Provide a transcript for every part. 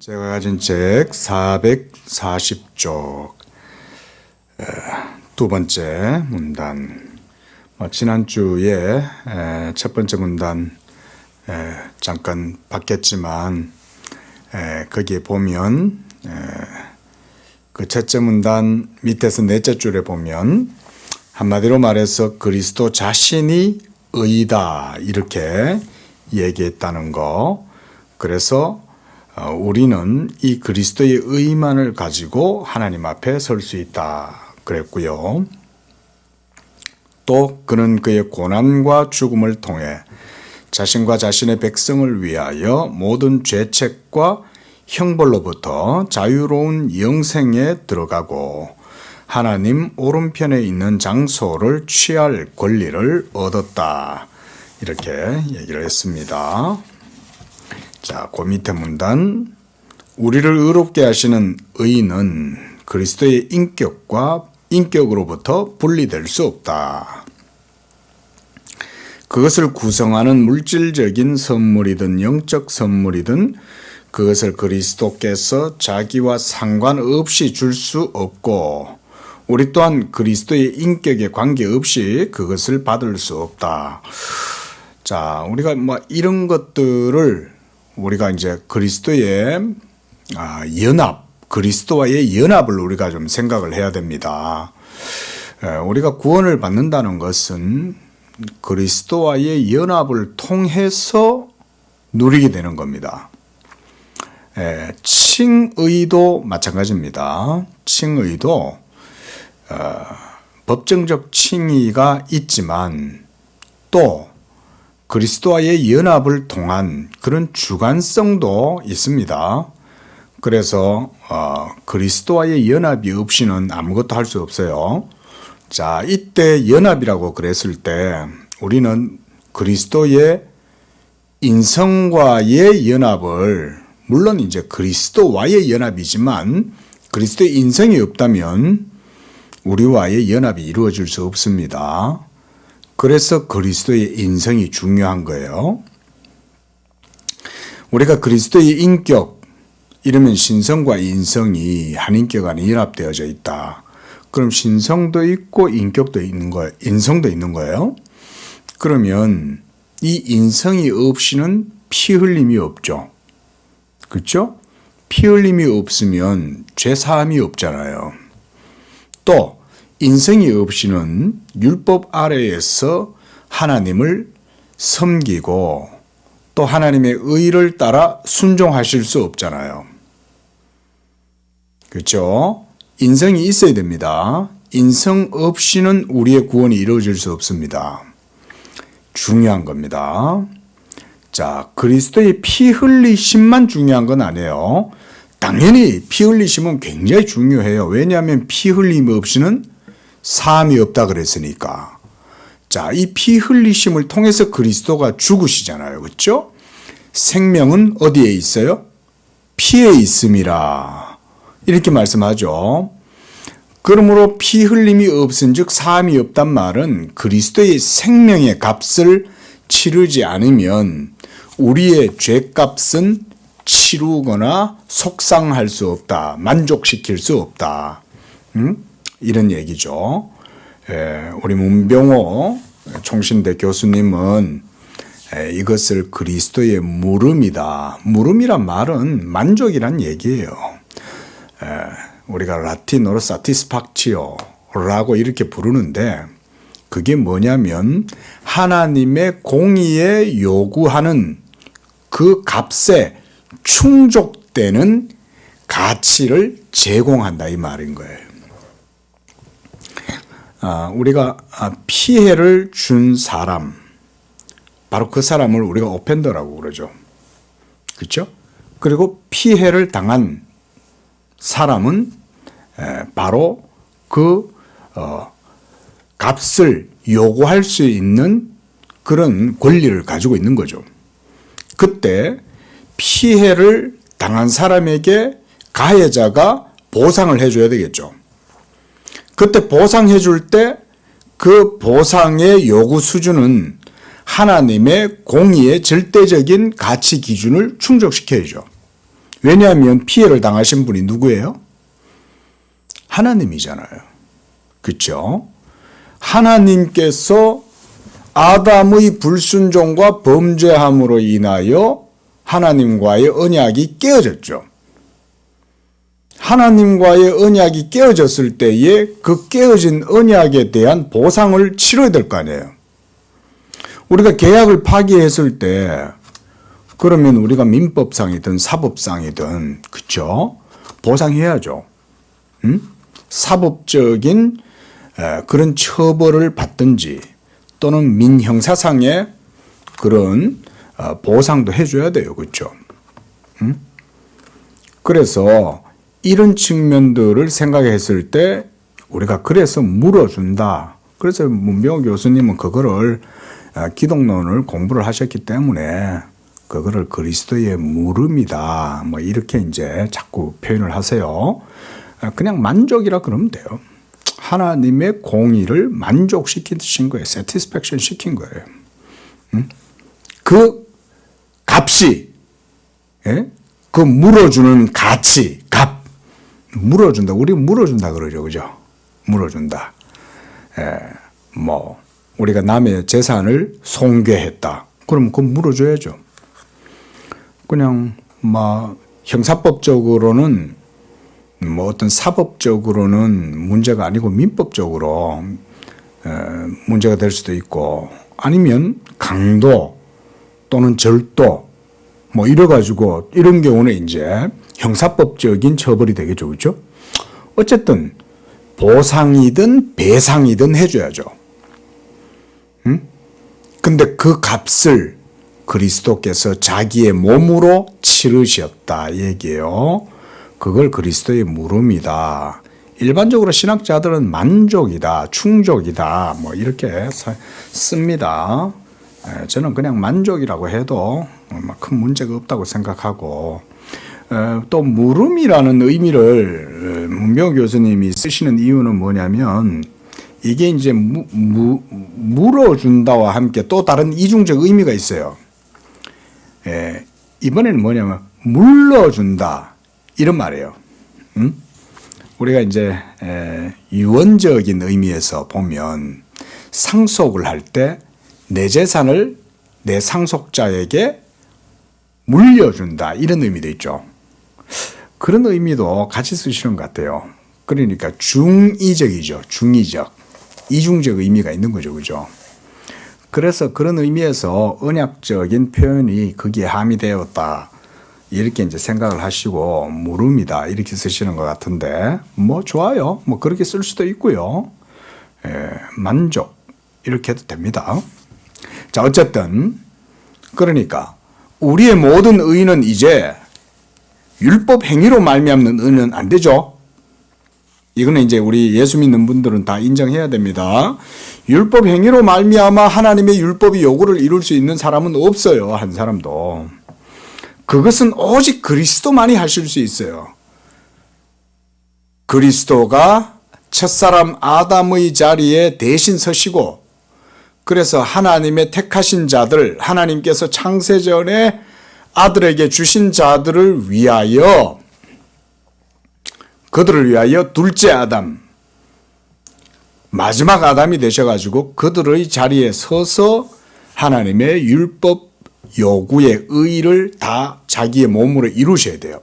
제가 가진 책 440쪽 두 번째 문단. 지난주에 첫 번째 문단 잠깐 봤겠지만 거기에 보면 그 첫째 문단 밑에서 넷째 줄에 보면 한마디로 말해서 그리스도 자신이 의이다 이렇게 얘기했다는 거. 그래서 우리는 이 그리스도의 의만을 가지고 하나님 앞에 설 수 있다 그랬고요. 또 그는 그의 고난과 죽음을 통해 자신과 자신의 백성을 위하여 모든 죄책과 형벌로부터 자유로운 영생에 들어가고 하나님 오른편에 있는 장소를 취할 권리를 얻었다 이렇게 얘기를 했습니다. 자, 그 밑에 문단. 우리를 의롭게 하시는 의는 그리스도의 인격으로부터 분리될 수 없다. 그것을 구성하는 물질적인 선물이든 영적 선물이든 그것을 그리스도께서 자기와 상관없이 줄 수 없고 우리 또한 그리스도의 인격에 관계없이 그것을 받을 수 없다. 자, 우리가 이런 것들을 우리가 이제 그리스도의 그리스도와의 연합을 우리가 좀 생각을 해야 됩니다. 우리가 구원을 받는다는 것은 그리스도와의 연합을 통해서 누리게 되는 겁니다. 칭의도 마찬가지입니다. 칭의도 법정적 칭의가 있지만 또 그리스도와의 연합을 통한 그런 주관성도 있습니다. 그래서 그리스도와의 연합이 없이는 아무것도 할 수 없어요. 자, 이때 연합이라고 그랬을 때 우리는 그리스도의 인성과의 연합을 물론 이제 그리스도와의 연합이지만 그리스도의 인성이 없다면 우리와의 연합이 이루어질 수 없습니다. 그래서 그리스도의 인성이 중요한 거예요. 우리가 그리스도의 인격, 이러면 신성과 인성이 한 인격 안에 연합되어져 있다. 그럼 신성도 있고 인성도 있는 거예요. 그러면 이 인성이 없이는 피 흘림이 없죠. 그렇죠? 피 흘림이 없으면 죄 사함이 없잖아요. 또 인성이 없이는 율법 아래에서 하나님을 섬기고 또 하나님의 의를 따라 순종하실 수 없잖아요. 그렇죠? 인성이 있어야 됩니다. 인성 없이는 우리의 구원이 이루어질 수 없습니다. 중요한 겁니다. 자, 그리스도의 피 흘리심만 중요한 건 아니에요. 당연히 피 흘리심은 굉장히 중요해요. 왜냐하면 피 흘림 없이는 사함이 없다 그랬으니까. 자, 이 피 흘리심을 통해서 그리스도가 죽으시잖아요. 그렇죠? 생명은 어디에 있어요? 피에 있음이라. 이렇게 말씀하죠. 그러므로 피 흘림이 없은즉 사함이 없단 말은 그리스도의 생명의 값을 치르지 않으면 우리의 죄값은 치르거나 속상할 수 없다. 만족시킬 수 없다. 이런 얘기죠. 우리 문병호 총신대 교수님은 이것을 그리스도의 물음이다. 물음이란 말은 만족이란 얘기예요. 우리가 라틴어로 사티스팍치오라고 이렇게 부르는데 그게 뭐냐면 하나님의 공의에 요구하는 그 값에 충족되는 가치를 제공한다 이 말인 거예요. 우리가 피해를 준 사람, 바로 그 사람을 우리가 오펜더라고 그러죠. 그렇죠? 그리고 피해를 당한 사람은 바로 그 값을 요구할 수 있는 그런 권리를 가지고 있는 거죠. 그때 피해를 당한 사람에게 가해자가 보상을 해줘야 되겠죠. 그때 보상해 줄 때 그 보상의 요구 수준은 하나님의 공의의 절대적인 가치 기준을 충족시켜야죠. 왜냐하면 피해를 당하신 분이 누구예요? 하나님이잖아요. 그렇죠? 하나님께서 아담의 불순종과 범죄함으로 인하여 하나님과의 언약이 깨어졌죠. 하나님과의 언약이 깨어졌을 때에 그 깨어진 언약에 대한 보상을 치러야 될 거 아니에요. 우리가 계약을 파기했을 때 그러면 우리가 민법상이든 사법상이든 그렇죠? 보상해야죠. 사법적인 그런 처벌을 받든지 또는 민형사상의 그런 보상도 해줘야 돼요. 그렇죠? 그래서 이런 측면들을 생각했을 때 우리가 그래서 물어준다. 그래서 문병호 교수님은 그거를 기독론을 공부를 하셨기 때문에 그거를 그리스도의 물음이다. 뭐 이렇게 이제 자꾸 표현을 하세요. 그냥 만족이라 그러면 돼요. 하나님의 공의를 만족시키신 거예요. satisfaction 시킨 거예요. 그 값이, 예? 그 물어주는 가치, 값. 물어준다. 우리 물어준다 그러죠. 그죠? 물어준다. 뭐, 우리가 남의 재산을 손괴했다. 그럼 그거 물어줘야죠. 그냥, 형사법적으로는 어떤 사법적으로는 문제가 아니고 민법적으로 문제가 될 수도 있고 아니면 강도 또는 절도 이래가지고 이런 경우는 이제 형사법적인 처벌이 되겠죠. 그렇죠? 어쨌든 보상이든 배상이든 해줘야죠. 근데 그 값을 그리스도께서 자기의 몸으로 치르셨다 얘기예요. 그걸 그리스도의 물음이다. 일반적으로 신학자들은 만족이다, 충족이다, 이렇게 씁니다. 저는 그냥 만족이라고 해도 큰 문제가 없다고 생각하고, 또 물음이라는 의미를 문병호 교수님이 쓰시는 이유는 뭐냐면, 이게 이제 물어준다와 함께 또 다른 이중적 의미가 있어요. 이번에는 뭐냐면, 물러준다. 이런 말이에요. 우리가 이제 유언적인 의미에서 보면 상속을 할 때 내 재산을 내 상속자에게 물려준다 이런 의미도 있죠. 그런 의미도 같이 쓰시는 것 같아요. 그러니까 중의적이죠. 중의적. 이중적 의미가 있는 거죠. 그죠? 그래서 그런 의미에서 언약적인 표현이 거기에 함의되었다. 이렇게 이제 생각을 하시고 물음이다 이렇게 쓰시는 것 같은데 좋아요. 그렇게 쓸 수도 있고요. 만족 이렇게 해도 됩니다. 자, 어쨌든 그러니까 우리의 모든 의는 이제 율법 행위로 말미암는 의는 안 되죠. 이거는 이제 우리 예수 믿는 분들은 다 인정해야 됩니다. 율법 행위로 말미암아 하나님의 율법이 요구를 이룰 수 있는 사람은 없어요. 한 사람도. 그것은 오직 그리스도만이 하실 수 있어요. 그리스도가 첫사람 아담의 자리에 대신 서시고 그래서 하나님의 택하신 자들, 하나님께서 창세전에 아들에게 주신 자들을 위하여 그들을 위하여 둘째 아담, 마지막 아담이 되셔가지고 그들의 자리에 서서 하나님의 율법 요구의 의의를 다 자기의 몸으로 이루셔야 돼요.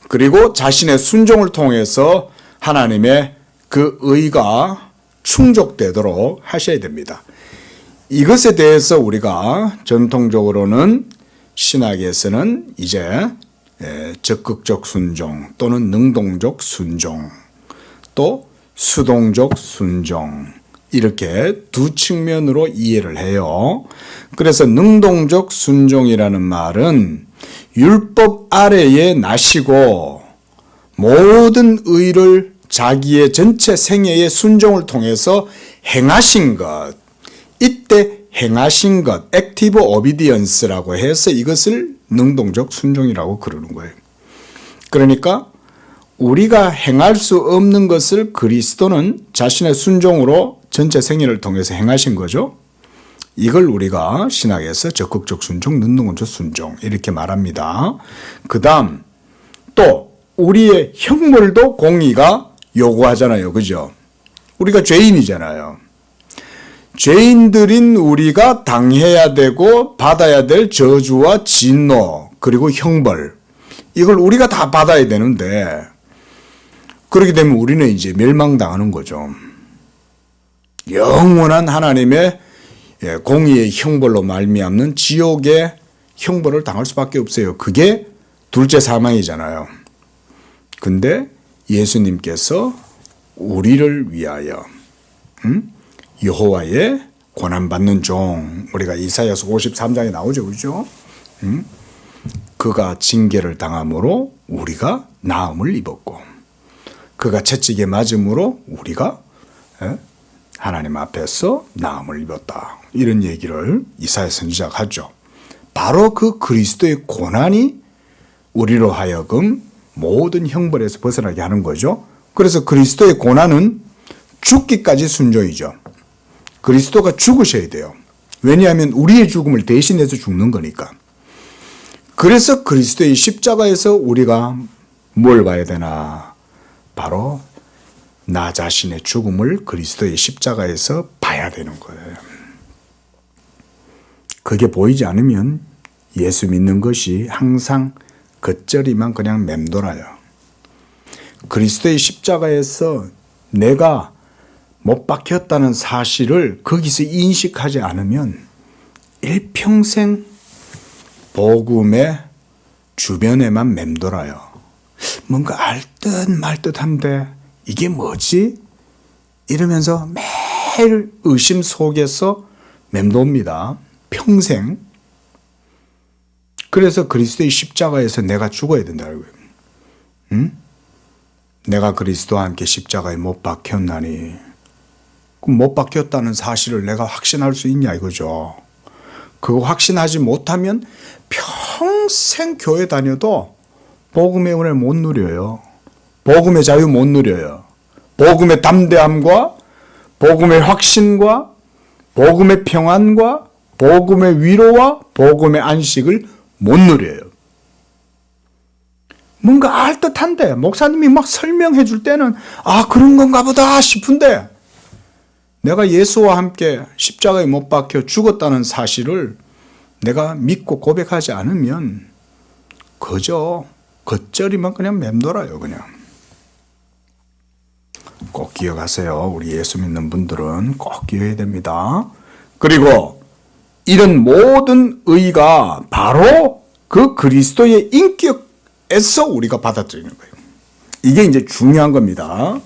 그리고 자신의 순종을 통해서 하나님의 그 의가 충족되도록 하셔야 됩니다. 이것에 대해서 우리가 전통적으로는 신학에서는 이제 적극적 순종 또는 능동적 순종 또 수동적 순종 이렇게 두 측면으로 이해를 해요. 그래서 능동적 순종이라는 말은 율법 아래에 나시고 모든 의를 자기의 전체 생애의 순종을 통해서 행하신 것, 이때 행하신 것, 액티브 오비디언스라고 해서 이것을 능동적 순종이라고 그러는 거예요. 그러니까 우리가 행할 수 없는 것을 그리스도는 자신의 순종으로 전체 생애를 통해서 행하신 거죠. 이걸 우리가 신학에서 적극적 순종, 능동적 순종 이렇게 말합니다. 그 다음 또 우리의 형벌도 공의가 요구하잖아요. 그죠? 우리가 죄인이잖아요. 죄인들인 우리가 당해야 되고 받아야 될 저주와 진노 그리고 형벌 이걸 우리가 다 받아야 되는데 그렇게 되면 우리는 이제 멸망당하는 거죠. 영원한 하나님의 공의의 형벌로 말미암는 지옥의 형벌을 당할 수밖에 없어요. 그게 둘째 사망이잖아요. 근데 예수님께서 우리를 위하여 여호와의 고난받는 종 우리가 이사야서 53장에 나오죠. 그렇죠? 그가 징계를 당함으로 우리가 나음을 입었고 그가 채찍에 맞음으로 우리가 하나님 앞에서 나음을 입었다. 이런 얘기를 이사야 선지자가 하죠. 바로 그 그리스도의 고난이 우리로 하여금 모든 형벌에서 벗어나게 하는 거죠. 그래서 그리스도의 고난은 죽기까지 순종이죠. 그리스도가 죽으셔야 돼요. 왜냐하면 우리의 죽음을 대신해서 죽는 거니까. 그래서 그리스도의 십자가에서 우리가 뭘 봐야 되나? 바로 나 자신의 죽음을 그리스도의 십자가에서 봐야 되는 거예요. 그게 보이지 않으면 예수 믿는 것이 항상 겉절이만 그냥 맴돌아요. 그리스도의 십자가에서 내가 못 박혔다는 사실을 거기서 인식하지 않으면 일평생 복음의 주변에만 맴돌아요. 뭔가 알 듯 말 듯한데 이게 뭐지? 이러면서 매일 의심 속에서 맴돕니다. 평생. 그래서 그리스도의 십자가에서 내가 죽어야 된다고요. 응? 내가 그리스도와 함께 십자가에 못 박혔나니 그럼 못 박혔다는 사실을 내가 확신할 수 있냐 이거죠. 그거 확신하지 못하면 평생 교회 다녀도 복음의 은혜를 못 누려요. 복음의 자유 못 누려요. 복음의 담대함과 복음의 확신과 복음의 평안과 복음의 위로와 복음의 안식을 못 누려요. 뭔가 알듯한데 목사님이 막 설명해 줄 때는 아 그런 건가 보다 싶은데 내가 예수와 함께 십자가에 못 박혀 죽었다는 사실을 내가 믿고 고백하지 않으면 그저 겉절이만 그냥 맴돌아요. 그냥. 꼭 기억하세요. 우리 예수 믿는 분들은 꼭 기억해야 됩니다. 그리고 이런 모든 의가 바로 그 그리스도의 인격에서 우리가 받아들이는 거예요. 이게 이제 중요한 겁니다.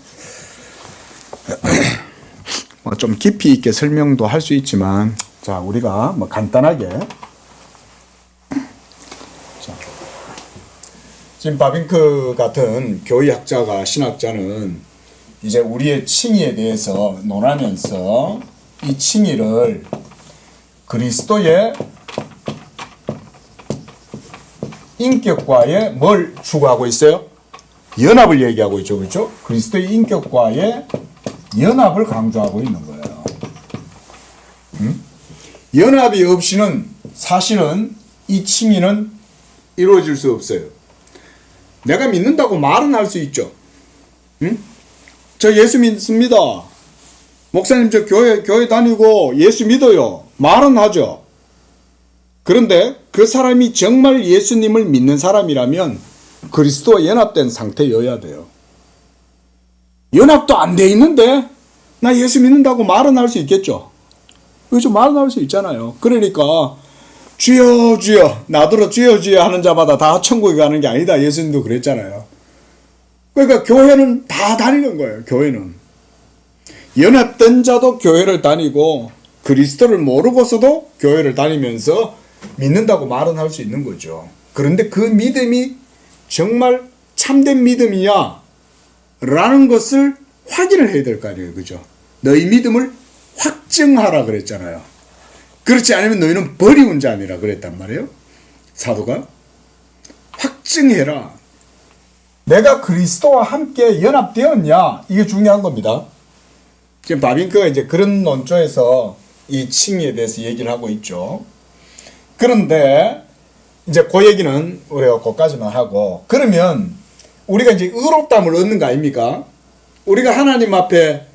좀 깊이 있게 설명도 할 수 있지만, 자, 우리가 간단하게. 자, 지금 바빙크 같은 교의학자가, 신학자는 이제 우리의 칭의에 대해서 논하면서 이 칭의를 그리스도의 인격과의 뭘 추구하고 있어요? 연합을 얘기하고 있죠. 그렇죠? 그리스도의 인격과의 연합을 강조하고 있는 거예요. 연합이 없이는 사실은 이 칭의는 이루어질 수 없어요. 내가 믿는다고 말은 할 수 있죠. 저 예수 믿습니다. 목사님 저 교회 다니고 예수 믿어요. 말은 하죠. 그런데 그 사람이 정말 예수님을 믿는 사람이라면 그리스도와 연합된 상태여야 돼요. 연합도 안 돼 있는데 나 예수 믿는다고 말은 할 수 있겠죠. 그렇죠. 말은 할 수 있잖아요. 그러니까 주여 주여 나더러 주여 주여 하는 자마다 다 천국에 가는 게 아니다. 예수님도 그랬잖아요. 그러니까 교회는 다 다니는 거예요. 교회는. 연합된 자도 교회를 다니고 그리스도를 모르고서도 교회를 다니면서 믿는다고 말은 할 수 있는 거죠. 그런데 그 믿음이 정말 참된 믿음이냐 라는 것을 확인을 해야 될 거 아니에요. 그죠? 너희 믿음을 확증하라 그랬잖아요. 그렇지 않으면 너희는 버리운 자니라 그랬단 말이에요. 사도가. 확증해라. 내가 그리스도와 함께 연합되었냐? 이게 중요한 겁니다. 지금 바빙크가 이제 그런 논조에서 이 칭의에 대해서 얘기를 하고 있죠. 그런데 이제 그 얘기는 우리가 거기까지만 하고, 그러면 우리가 이제 의롭다함을 얻는 거 아닙니까? 우리가 하나님 앞에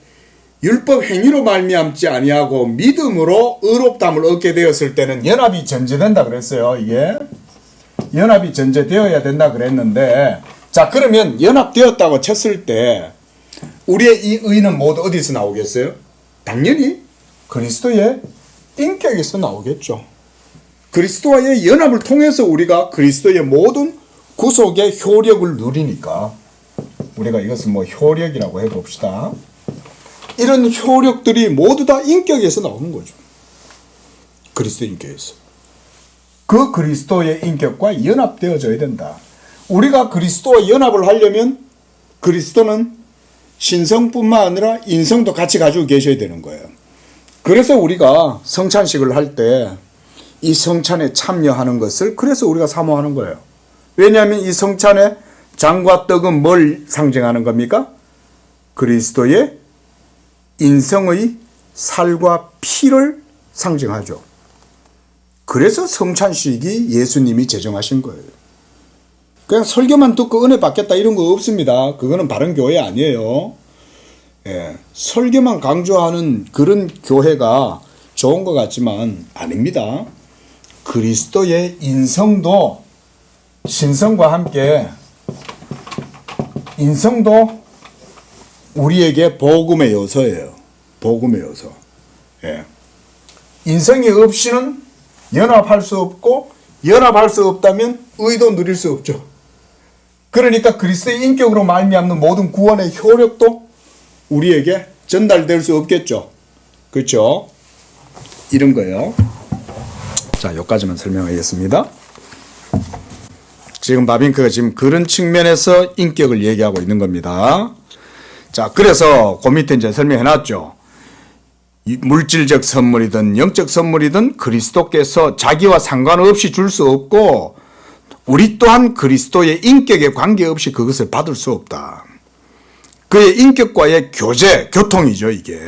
율법 행위로 말미암지 아니하고 믿음으로 의롭다함을 얻게 되었을 때는 연합이 전제된다 그랬어요. 이게 연합이 전제되어야 된다 그랬는데, 자, 그러면 연합되었다고 쳤을 때 우리의 이 의는 모두 어디서 나오겠어요? 당연히 그리스도의 인격에서 나오겠죠. 그리스도와의 연합을 통해서 우리가 그리스도의 모든 구속의 효력을 누리니까, 우리가 이것을 뭐 효력이라고 해봅시다. 이런 효력들이 모두 다 인격에서 나오는 거죠. 그리스도 인격에서. 그 그리스도의 인격과 연합되어져야 된다. 우리가 그리스도와 연합을 하려면 그리스도는 신성뿐만 아니라 인성도 같이 가지고 계셔야 되는 거예요. 그래서 우리가 성찬식을 할 때 이 성찬에 참여하는 것을 그래서 우리가 사모하는 거예요. 왜냐하면 이 성찬에 장과 떡은 뭘 상징하는 겁니까? 그리스도의 인성의 살과 피를 상징하죠. 그래서 성찬식이 예수님이 제정하신 거예요. 그냥 설교만 듣고 은혜 받겠다 이런 거 없습니다. 그거는 바른 교회 아니에요. 예, 설교만 강조하는 그런 교회가 좋은 것 같지만 아닙니다. 그리스도의 인성도 신성과 함께 인성도 우리에게 복음의 요소예요. 복음의 요소. 예. 인성이 없이는 연합할 수 없고, 연합할 수 없다면 의도 누릴 수 없죠. 그러니까 그리스도의 인격으로 말미암는 모든 구원의 효력도 우리에게 전달될 수 없겠죠. 그렇죠? 이런 거예요. 자, 여기까지만 설명하겠습니다. 지금 바빙크가 지금 그런 측면에서 인격을 얘기하고 있는 겁니다. 자, 그래서 그 밑에 이제 설명해 놨죠. 물질적 선물이든 영적 선물이든 그리스도께서 자기와 상관없이 줄 수 없고, 우리 또한 그리스도의 인격에 관계없이 그것을 받을 수 없다. 그의 인격과의 교제, 교통이죠, 이게.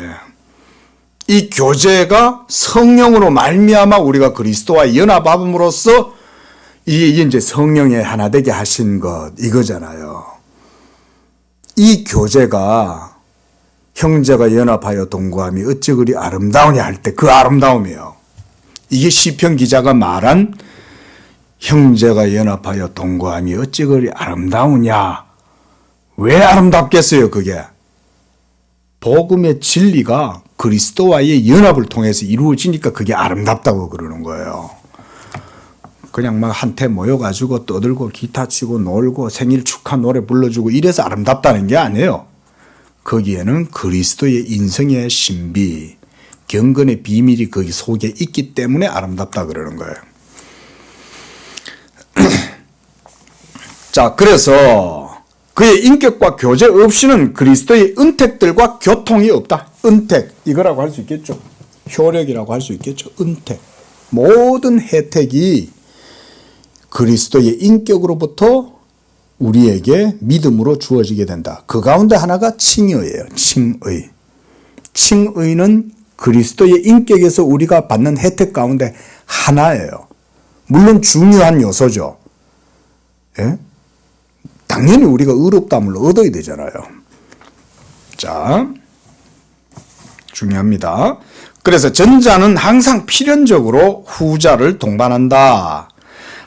이 교제가 성령으로 말미암아 우리가 그리스도와 연합함으로써 이게 이제 성령의 하나 되게 하신 것, 이거잖아요. 이 교제가 형제가 연합하여 동거함이 어찌 그리 아름다우냐 할 때 그 아름다움이에요. 이게 시편 기자가 말한 형제가 연합하여 동거함이 어찌 그리 아름다우냐. 왜 아름답겠어요, 그게? 복음의 진리가 그리스도와의 연합을 통해서 이루어지니까 그게 아름답다고 그러는 거예요. 그냥 막 한테 모여가지고 떠들고 기타 치고 놀고 생일 축하 노래 불러주고 이래서 아름답다는 게 아니에요. 거기에는 그리스도의 인성의 신비, 경건의 비밀이 거기 속에 있기 때문에 아름답다 그러는 거예요. 자, 그래서 그의 인격과 교제 없이는 그리스도의 은택들과 교통이 없다. 은택, 이거라고 할 수 있겠죠. 효력이라고 할 수 있겠죠. 은택. 모든 혜택이 그리스도의 인격으로부터 우리에게 믿음으로 주어지게 된다. 그 가운데 하나가 칭의예요. 칭의. 칭의는 그리스도의 인격에서 우리가 받는 혜택 가운데 하나예요. 물론 중요한 요소죠. 예? 당연히 우리가 의롭다함을 얻어야 되잖아요. 자, 중요합니다. 그래서 전자는 항상 필연적으로 후자를 동반한다.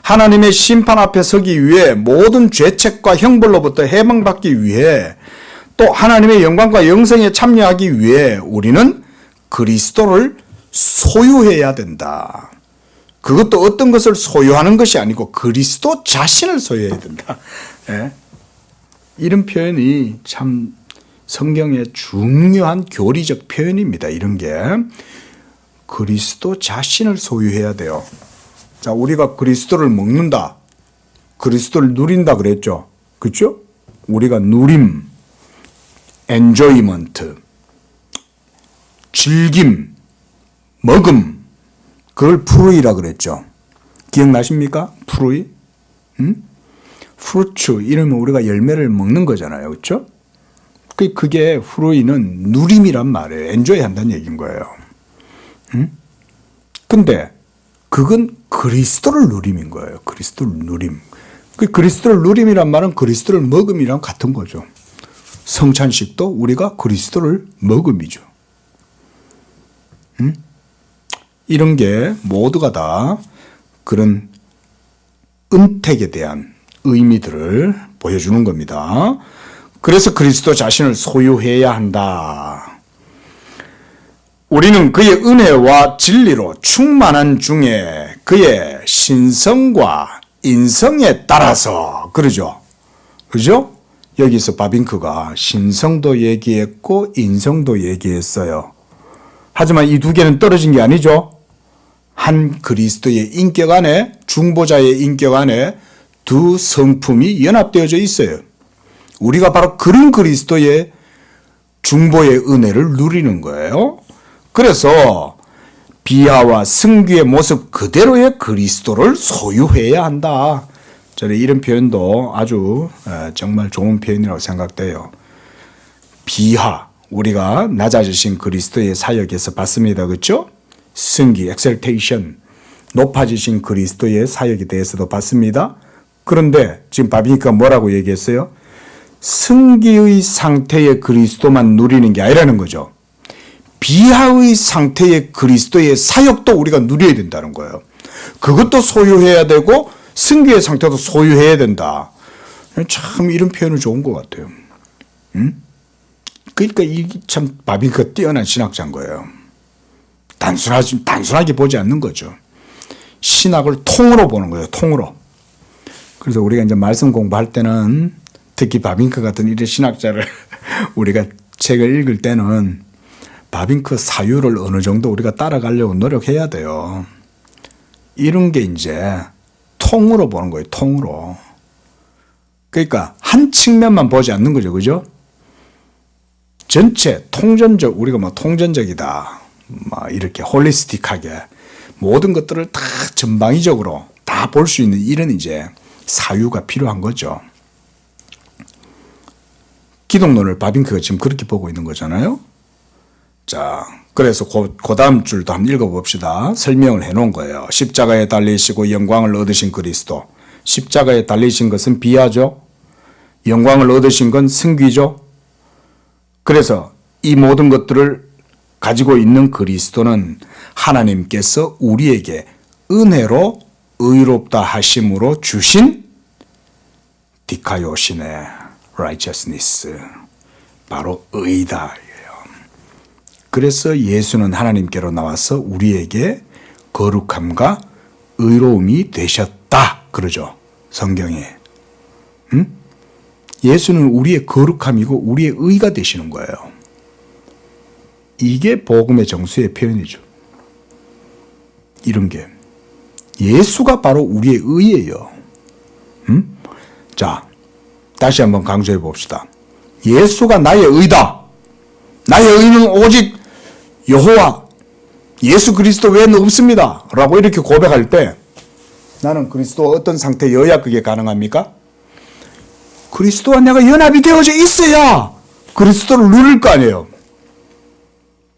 하나님의 심판 앞에 서기 위해 모든 죄책과 형벌로부터 해방받기 위해 또 하나님의 영광과 영생에 참여하기 위해 우리는 그리스도를 소유해야 된다. 그것도 어떤 것을 소유하는 것이 아니고 그리스도 자신을 소유해야 된다. 예? 이런 표현이 참 성경의 중요한 교리적 표현입니다. 이런 게 그리스도 자신을 소유해야 돼요. 자, 우리가 그리스도를 먹는다, 그리스도를 누린다 그랬죠. 그렇죠? 우리가 누림, enjoyment, 즐김, 먹음, 그걸 프루이라 그랬죠. 기억나십니까? 프루이? 프루츠, 이러면 우리가 열매를 먹는 거잖아요. 그렇죠? 그게 프루이는 누림이란 말이에요. 엔조이 한다는 얘기인 거예요. 근데 그건 그리스도를 누림인 거예요. 그리스도를 누림. 그 그리스도를 누림이란 말은 그리스도를 먹음이랑 같은 거죠. 성찬식도 우리가 그리스도를 먹음이죠. 이런 게 모두가 다 그런 은택에 대한 의미들을 보여주는 겁니다. 그래서 그리스도 자신을 소유해야 한다. 우리는 그의 은혜와 진리로 충만한 중에 그의 신성과 인성에 따라서 그러죠. 그죠? 여기서 바빙크가 신성도 얘기했고 인성도 얘기했어요. 하지만 이 두 개는 떨어진 게 아니죠. 한 그리스도의 인격 안에, 중보자의 인격 안에 두 성품이 연합되어져 있어요. 우리가 바로 그런 그리스도의 중보의 은혜를 누리는 거예요. 그래서 비하와 승귀의 모습 그대로의 그리스도를 소유해야 한다. 저는 이런 표현도 아주 정말 좋은 표현이라고 생각돼요. 비하, 우리가 낮아지신 그리스도의 사역에서 봤습니다. 그렇죠? 승기, exaltation, 높아지신 그리스도의 사역에 대해서도 봤습니다. 그런데 지금 바비니까 뭐라고 얘기했어요? 승기의 상태의 그리스도만 누리는 게 아니라는 거죠. 비하의 상태의 그리스도의 사역도 우리가 누려야 된다는 거예요. 그것도 소유해야 되고 승기의 상태도 소유해야 된다. 참 이런 표현은 좋은 것 같아요. 그러니까 이게 참 바비니까 뛰어난 신학자인 거예요. 단순하게 보지 않는 거죠. 신학을 통으로 보는 거예요. 통으로. 그래서 우리가 이제 말씀 공부할 때는 특히 바빙크 같은 이런 신학자를 우리가 책을 읽을 때는 바빙크 사유를 어느 정도 우리가 따라가려고 노력해야 돼요. 이런 게 이제 통으로 보는 거예요. 통으로. 그러니까 한 측면만 보지 않는 거죠. 그죠? 전체 통전적, 우리가 뭐 통전적이다. 막 이렇게 홀리스틱하게 모든 것들을 다 전방위적으로 다 볼 수 있는 이런 이제 사유가 필요한 거죠. 기독론을 바빙크가 지금 그렇게 보고 있는 거잖아요. 자, 그래서 그 다음 줄도 한번 읽어봅시다. 설명을 해놓은 거예요. 십자가에 달리시고 영광을 얻으신 그리스도. 십자가에 달리신 것은 비하죠. 영광을 얻으신 건 승귀죠. 그래서 이 모든 것들을 가지고 있는 그리스도는 하나님께서 우리에게 은혜로 의롭다 하심으로 주신 디카요신의 righteousness, 바로 의다. 그래서 예수는 하나님께로 나와서 우리에게 거룩함과 의로움이 되셨다. 그러죠. 성경에. 예수는 우리의 거룩함이고 우리의 의가 되시는 거예요. 이게 복음의 정수의 표현이죠. 이런 게. 예수가 바로 우리의 의예요. 자, 다시 한번 강조해 봅시다. 예수가 나의 의다. 나의 의는 오직 여호와 예수 그리스도 외에는 없습니다. 라고 이렇게 고백할 때 나는 그리스도와 어떤 상태여야 그게 가능합니까? 그리스도와 내가 연합이 되어져 있어야 그리스도를 누릴 거 아니에요.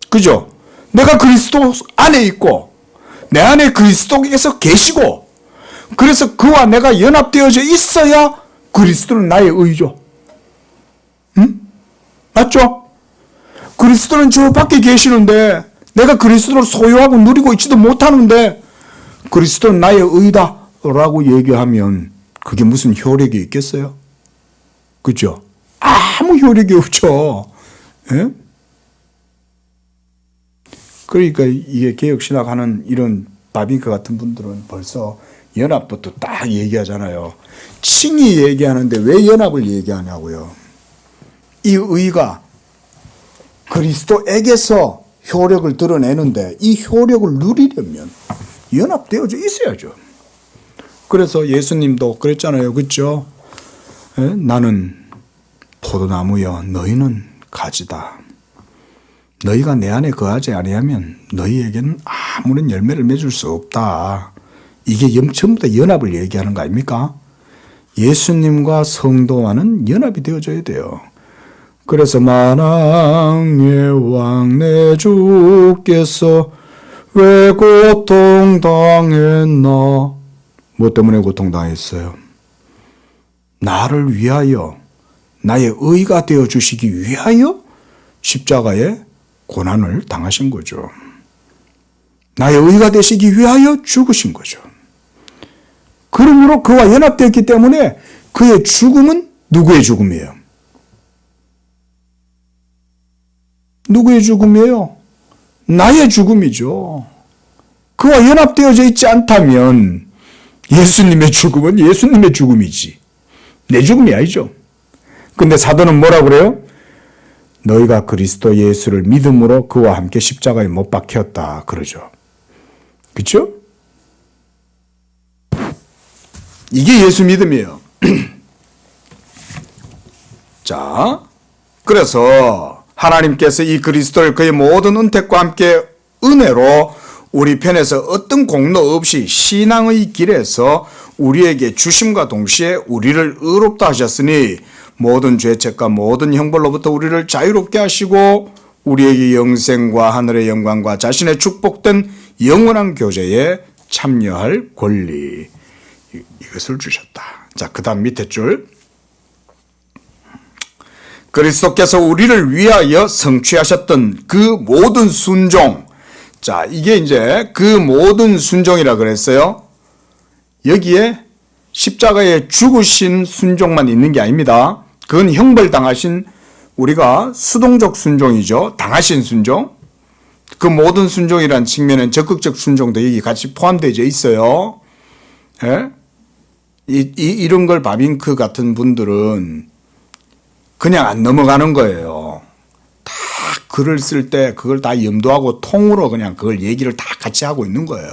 그죠? 내가 그리스도 안에 있고 내 안에 그리스도께서 계시고 그래서 그와 내가 연합되어져 있어야 그리스도는 나의 의죠. 맞죠? 그리스도는 저 밖에 계시는데 내가 그리스도를 소유하고 누리고 있지도 못하는데 그리스도는 나의 의다 라고 얘기하면 그게 무슨 효력이 있겠어요? 그죠? 아무 효력이 없죠. 예? 그러니까 이게 개혁신학하는 이런 바빙크 같은 분들은 벌써 연합부터 딱 얘기하잖아요. 칭이 얘기하는데 왜 연합을 얘기하냐고요. 이 의가 그리스도에게서 효력을 드러내는데 이 효력을 누리려면 연합되어져 있어야죠. 그래서 예수님도 그랬잖아요. 그렇죠? 나는 포도나무여 너희는 가지다. 너희가 내 안에 거하지 아니하면 너희에게는 아무런 열매를 맺을 수 없다. 이게 전부 다 연합을 얘기하는 거 아닙니까? 예수님과 성도와는 연합이 되어져야 돼요. 그래서 만왕의 왕 내 주께서 왜 고통당했나? 뭐 때문에 고통당했어요? 나를 위하여, 나의 의가 되어 주시기 위하여 십자가에 고난을 당하신 거죠. 나의 의가 되시기 위하여 죽으신 거죠. 그러므로 그와 연합되었기 때문에 그의 죽음은 누구의 죽음이에요? 누구의 죽음이에요? 나의 죽음이죠. 그와 연합되어져 있지 않다면 예수님의 죽음은 예수님의 죽음이지 내 죽음이 아니죠. 근데 사도는 뭐라고 그래요? 너희가 그리스도 예수를 믿음으로 그와 함께 십자가에 못 박혔다 그러죠. 그렇죠? 이게 예수 믿음이에요. 자, 그래서 하나님께서 이 그리스도를 그의 모든 은택과 함께 은혜로 우리 편에서 어떤 공로 없이 신앙의 길에서 우리에게 주심과 동시에 우리를 의롭다 하셨으니 모든 죄책과 모든 형벌로부터 우리를 자유롭게 하시고 우리에게 영생과 하늘의 영광과 자신의 축복된 영원한 교제에 참여할 권리, 이것을 주셨다. 자, 그 다음 밑에 줄. 그리스도께서 우리를 위하여 성취하셨던 그 모든 순종. 자, 이게 이제 그 모든 순종이라 그랬어요. 여기에 십자가에 죽으신 순종만 있는 게 아닙니다. 그건 형벌당하신, 우리가 수동적 순종이죠. 당하신 순종. 그 모든 순종이라는 측면은 적극적 순종도 여기 같이 포함되어 있어요. 예? 이런 걸 바빙크 같은 분들은 그냥 안 넘어가는 거예요. 다 글을 쓸 때 그걸 다 염두하고 통으로 그냥 그걸 얘기를 다 같이 하고 있는 거예요.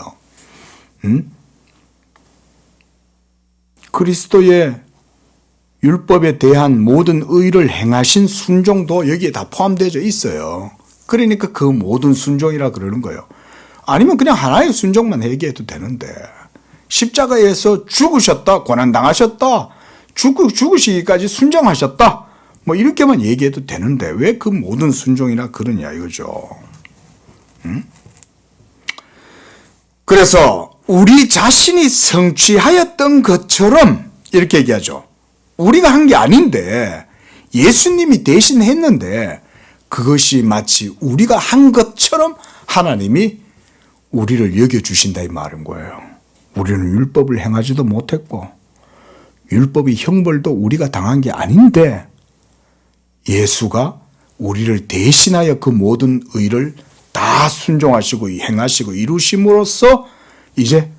그리스도의 율법에 대한 모든 의를 행하신 순종도 여기에 다 포함되어 있어요. 그러니까 그 모든 순종이라 그러는 거예요. 아니면 그냥 하나의 순종만 얘기해도 되는데 십자가에서 죽으셨다, 고난당하셨다, 죽으시기까지 순종하셨다, 뭐 이렇게만 얘기해도 되는데 왜 그 모든 순종이나 그러냐 이거죠. 그래서 우리 자신이 성취하였던 것처럼 이렇게 얘기하죠. 우리가 한 게 아닌데 예수님이 대신 했는데 그것이 마치 우리가 한 것처럼 하나님이 우리를 여겨주신다 이 말인 거예요. 우리는 율법을 행하지도 못했고 율법의 형벌도 우리가 당한 게 아닌데 예수가 우리를 대신하여 그 모든 의를 다 순종하시고 행하시고 이루심으로써 이제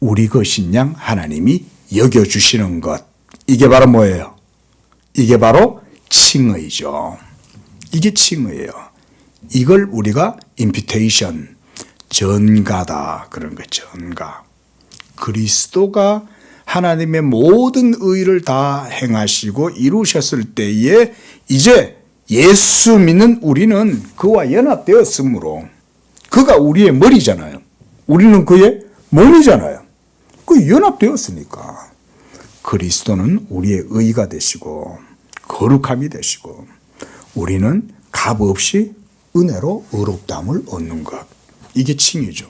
우리 것인 양 하나님이 여겨주시는 것. 이게 바로 뭐예요? 이게 바로 칭의죠. 이게 칭의예요. 이걸 우리가 임피테이션, 전가다 그런 거죠. 전가. 그리스도가 하나님의 모든 의를 다 행하시고 이루셨을 때에 이제 예수 믿는 우리는 그와 연합되었으므로 그가 우리의 머리잖아요. 우리는 그의 몸이잖아요. 그 연합되었으니까 그리스도는 우리의 의가 되시고 거룩함이 되시고 우리는 값 없이 은혜로 의롭다함을 얻는 것. 이게 칭이죠.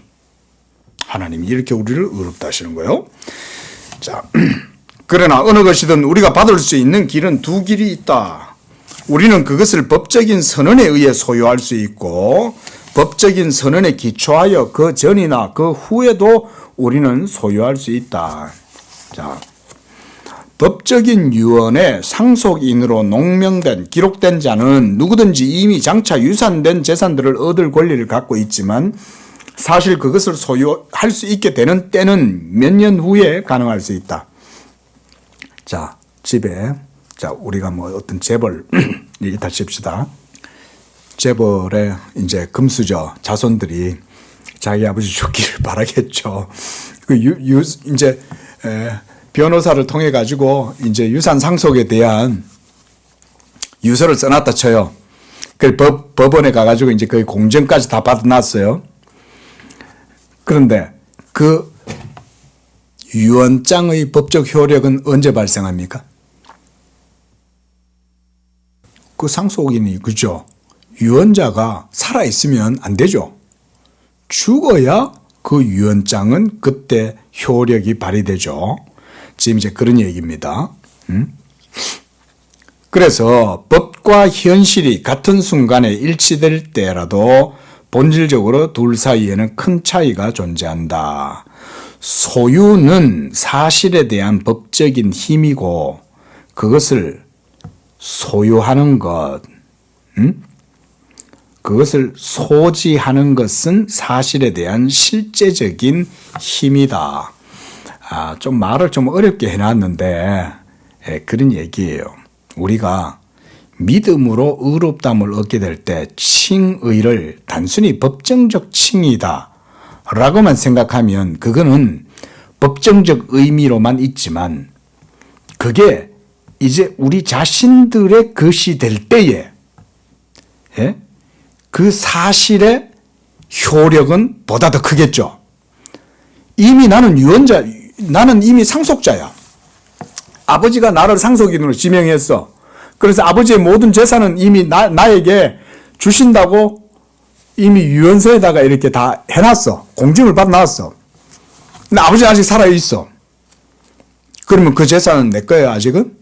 하나님이 이렇게 우리를 의롭다 하시는 거예요. 자, 그러나 어느 것이든 우리가 받을 수 있는 길은 두 길이 있다. 우리는 그것을 법적인 선언에 의해 소유할 수 있고 법적인 선언에 기초하여 그 전이나 그 후에도 우리는 소유할 수 있다. 자, 법적인 유언에 상속인으로 농명된 기록된 자는 누구든지 이미 장차 유산된 재산들을 얻을 권리를 갖고 있지만 사실 그것을 소유할 수 있게 되는 때는 몇 년 후에 가능할 수 있다. 자, 집에 우리가 뭐 어떤 재벌 얘기 다시 합시다. 재벌의 이제 금수저 자손들이 자기 아버지 죽기를 바라겠죠. 이제 변호사를 통해 가지고 이제 유산 상속에 대한 유서를 써놨다 쳐요. 그 법원에 가가지고 이제 거의 공증까지 다 받아놨어요. 그런데 그 유언장의 법적 효력은 언제 발생합니까? 그 상속인이 그죠? 유언자가 살아있으면 안 되죠. 죽어야 그 유언장은 그때 효력이 발휘되죠. 지금 이제 그런 얘기입니다. 그래서 법과 현실이 같은 순간에 일치될 때라도 본질적으로 둘 사이에는 큰 차이가 존재한다. 소유는 사실에 대한 법적인 힘이고 그것을 소유하는 것, 그것을 소지하는 것은 사실에 대한 실제적인 힘이다. 좀 말을 좀 어렵게 해놨는데 그런 얘기예요. 우리가 믿음으로 의롭다함을 얻게 될 때 칭의를 단순히 법정적 칭의다 라고만 생각하면 그거는 법정적 의미로만 있지만 그게 이제 우리 자신들의 것이 될 때에 그 사실의 효력은 보다 더 크겠죠. 이미 나는 유언자, 나는 이미 상속자야. 아버지가 나를 상속인으로 지명했어. 그래서 아버지의 모든 재산은 이미 나에게 주신다고 이미 유언서에다가 이렇게 다 해놨어. 공증을 받아놨어. 근데 아버지는 아직 살아있어. 그러면 그 재산은 내 거예요, 아직은?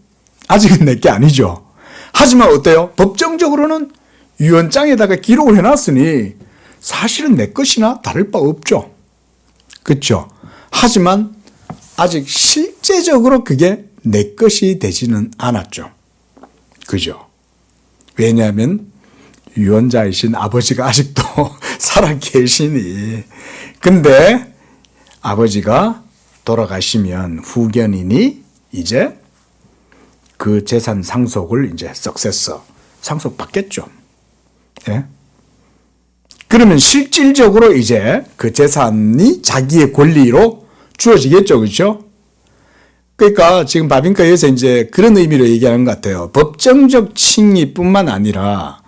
아직은 내 게 아니죠. 하지만 어때요? 법정적으로는 유언장에다가 기록을 해놨으니 사실은 내 것이나 다를 바 없죠. 그렇죠? 하지만 아직 실제적으로 그게 내 것이 되지는 않았죠. 그죠? 왜냐하면 유언자이신 아버지가 아직도 살아 계시니. 근데 아버지가 돌아가시면 후견인이 이제 그 재산 상속을 이제 석세서 상속 받겠죠. 예? 그러면 실질적으로 이제 그 재산이 자기의 권리로 주어지겠죠. 그렇죠? 그러니까 지금 바빙카에서 이제 그런 의미로 얘기하는 것 같아요. 법정적 칭의뿐만 아니라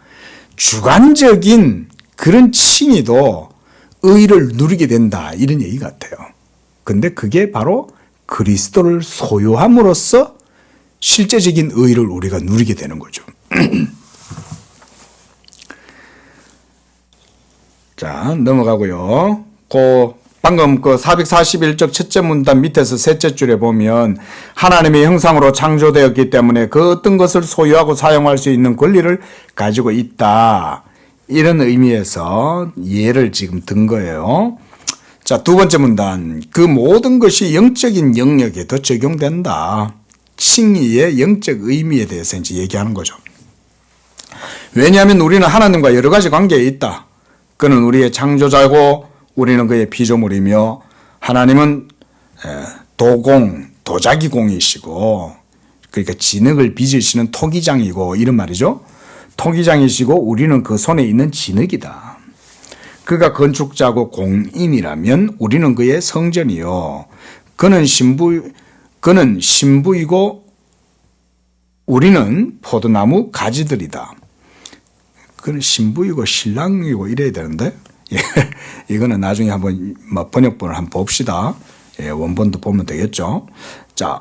주관적인 그런 칭의도 의를 누리게 된다. 이런 얘기 같아요. 근데 그게 바로 그리스도를 소유함으로써 실제적인 의를 우리가 누리게 되는 거죠. 자, 넘어가고요. 방금 그 441쪽 첫째 문단 밑에서 셋째 줄에 보면 하나님의 형상으로 창조되었기 때문에 그 어떤 것을 소유하고 사용할 수 있는 권리를 가지고 있다. 이런 의미에서 예를 지금 든 거예요. 자, 두 번째 문단. 그 모든 것이 영적인 영역에도 적용된다. 칭의의 영적 의미에 대해서 이제 얘기하는 거죠. 왜냐하면 우리는 하나님과 여러 가지 관계에 있다. 그는 우리의 창조자고 우리는 그의 피조물이며 하나님은 도자기공이시고 그러니까 진흙을 빚으시는 토기장이고 이런 말이죠. 토기장이시고 우리는 그 손에 있는 진흙이다. 그가 건축자고 공인이라면 우리는 그의 성전이요. 그는 신부이고 우리는 포도나무 가지들이다. 그는 신부이고 신랑이고 이래야 되는데 이거는 나중에 한번 번역본을 한번 봅시다. 원본도 보면 되겠죠. 자,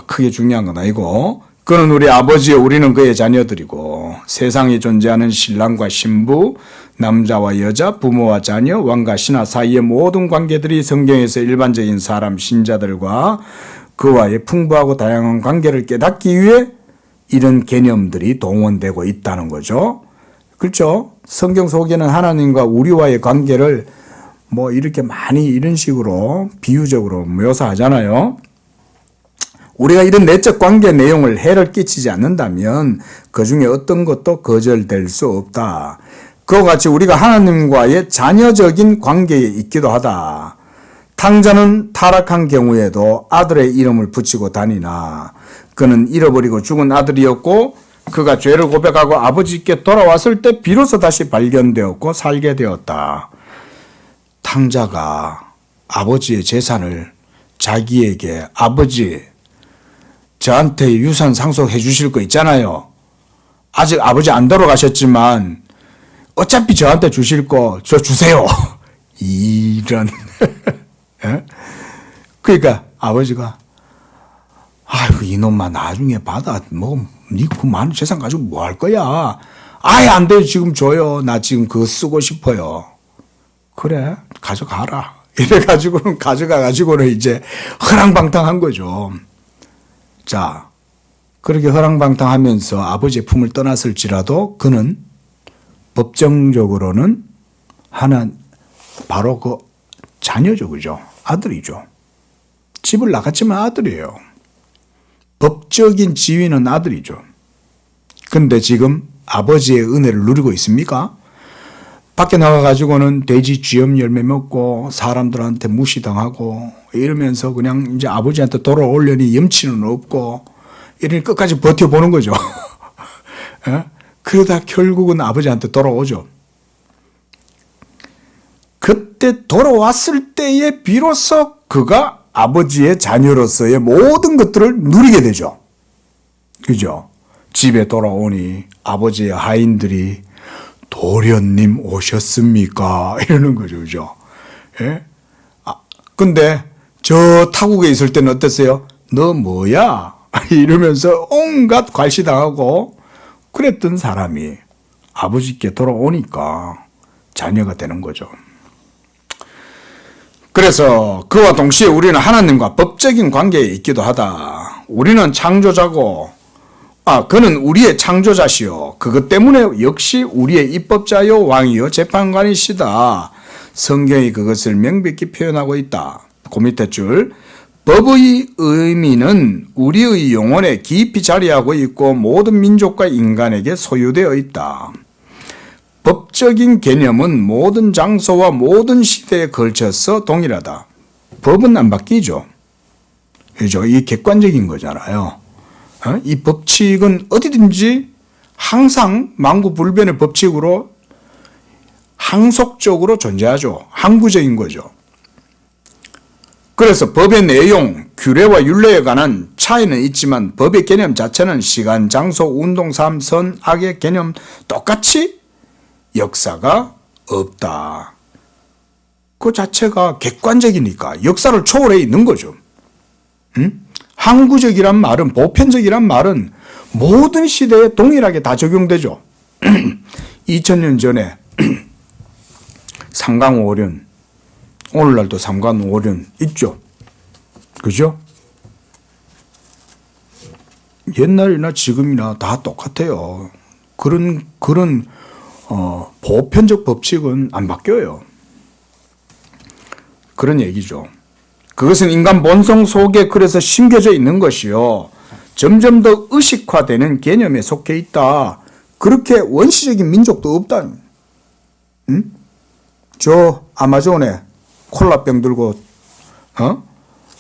크게 중요한 건 아니고 그는 우리 아버지요 우리는 그의 자녀들이고 세상에 존재하는 신랑과 신부, 남자와 여자, 부모와 자녀, 왕과 신하 사이의 모든 관계들이 성경에서 일반적인 사람 신자들과 그와의 풍부하고 다양한 관계를 깨닫기 위해 이런 개념들이 동원되고 있다는 거죠. 그렇죠? 성경 속에는 하나님과 우리와의 관계를 이렇게 많이 이런 식으로 비유적으로 묘사하잖아요. 우리가 이런 내적 관계 내용을 해를 끼치지 않는다면 그 중에 어떤 것도 거절될 수 없다. 그와 같이 우리가 하나님과의 자녀적인 관계에 있기도 하다. 탕자는 타락한 경우에도 아들의 이름을 붙이고 다니나 그는 잃어버리고 죽은 아들이었고 그가 죄를 고백하고 아버지께 돌아왔을 때 비로소 다시 발견되었고 살게 되었다. 탕자가 아버지의 재산을 자기에게 아버지 저한테 유산 상속해 주실 거 있잖아요. 아직 아버지 안 돌아가셨지만 어차피 저한테 주실 거 저 주세요. 이런 그러니까 아버지가 아이고 이놈만 나중에 받아 니 그 많은 재산 가지고 뭐 할 거야. 아예 안 돼요. 지금 줘요. 나 지금 그거 쓰고 싶어요. 그래 가져가라. 이래가지고는 가져가가지고는 이제 허랑방탕한 거죠. 자, 그렇게 허랑방탕하면서 아버지의 품을 떠났을지라도 그는 법정적으로는 바로 그 자녀죠. 그죠? 아들이죠. 집을 나갔지만 아들이에요. 법적인 지위는 아들이죠. 근데 지금 아버지의 은혜를 누리고 있습니까? 밖에 나가가지고는 돼지 쥐염 열매 먹고 사람들한테 무시당하고 이러면서 그냥 이제 아버지한테 돌아오려니 염치는 없고 이러니 끝까지 버텨보는 거죠. 그러다 결국은 아버지한테 돌아오죠. 그때 돌아왔을 때에 비로소 그가 아버지의 자녀로서의 모든 것들을 누리게 되죠. 그죠? 집에 돌아오니 아버지의 하인들이 도련님 오셨습니까? 이러는 거죠. 그죠? 예? 근데 저 타국에 있을 때는 어땠어요? 너 뭐야? 이러면서 온갖 괄시당하고 그랬던 사람이 아버지께 돌아오니까 자녀가 되는 거죠. 그래서 그와 동시에 우리는 하나님과 법적인 관계에 있기도 하다. 우리는 창조자고 그는 우리의 창조자시요. 그것 때문에 역시 우리의 입법자요 왕이요 재판관이시다. 성경이 그것을 명백히 표현하고 있다. 그 밑에 줄. 법의 의미는 우리의 영혼에 깊이 자리하고 있고 모든 민족과 인간에게 소유되어 있다. 법적인 개념은 모든 장소와 모든 시대에 걸쳐서 동일하다. 법은 안 바뀌죠. 그죠? 이게 객관적인 거잖아요. 이 법칙은 어디든지 항상 만구불변의 법칙으로 항속적으로 존재하죠. 항구적인 거죠. 그래서 법의 내용, 규례와 율례에 관한 차이는 있지만 법의 개념 자체는 시간, 장소, 운동, 삶, 선, 악의 개념 똑같이 역사가 없다. 그 자체가 객관적이니까 역사를 초월해 있는 거죠. 항구적이란 말은, 보편적이란 말은 모든 시대에 동일하게 다 적용되죠. 2000년 전에 삼강오륜, 오늘날도 삼강오륜 있죠. 그죠? 옛날이나 지금이나 다 똑같아요. 그런 보편적 법칙은 안 바뀌어요. 그런 얘기죠. 그것은 인간 본성 속에 그래서 심겨져 있는 것이요. 점점 더 의식화되는 개념에 속해 있다. 그렇게 원시적인 민족도 없다. 저 아마존에 콜라병 들고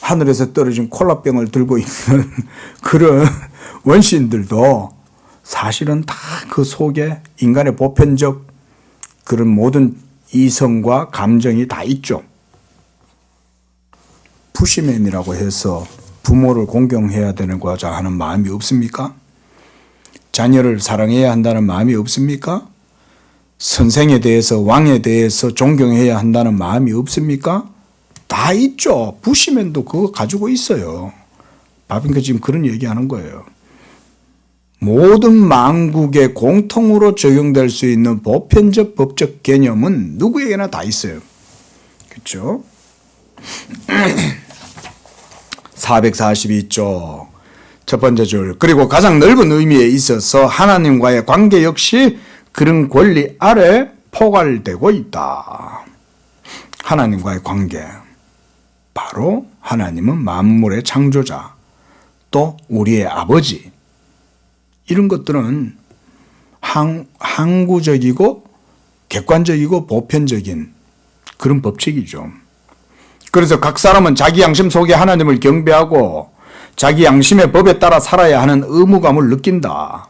하늘에서 떨어진 콜라병을 들고 있는 그런 원시인들도 사실은 다 그 속에 인간의 보편적 그런 모든 이성과 감정이 다 있죠. 푸시맨이라고 해서 부모를 공경해야 되는고자 하는 마음이 없습니까? 자녀를 사랑해야 한다는 마음이 없습니까? 선생에 대해서, 왕에 대해서 존경해야 한다는 마음이 없습니까? 다 있죠. 푸시맨도 그거 가지고 있어요. 바빙크 지금 그런 얘기하는 거예요. 모든 만국에 공통으로 적용될 수 있는 보편적 법적 개념은 누구에게나 다 있어요. 그렇죠? 442쪽 첫 번째 줄. 그리고 가장 넓은 의미에 있어서 하나님과의 관계 역시 그런 권리 아래 포괄되고 있다. 하나님과의 관계. 바로 하나님은 만물의 창조자, 또 우리의 아버지. 이런 것들은 항구적이고 객관적이고 보편적인 그런 법칙이죠. 그래서 각 사람은 자기 양심 속에 하나님을 경배하고 자기 양심의 법에 따라 살아야 하는 의무감을 느낀다.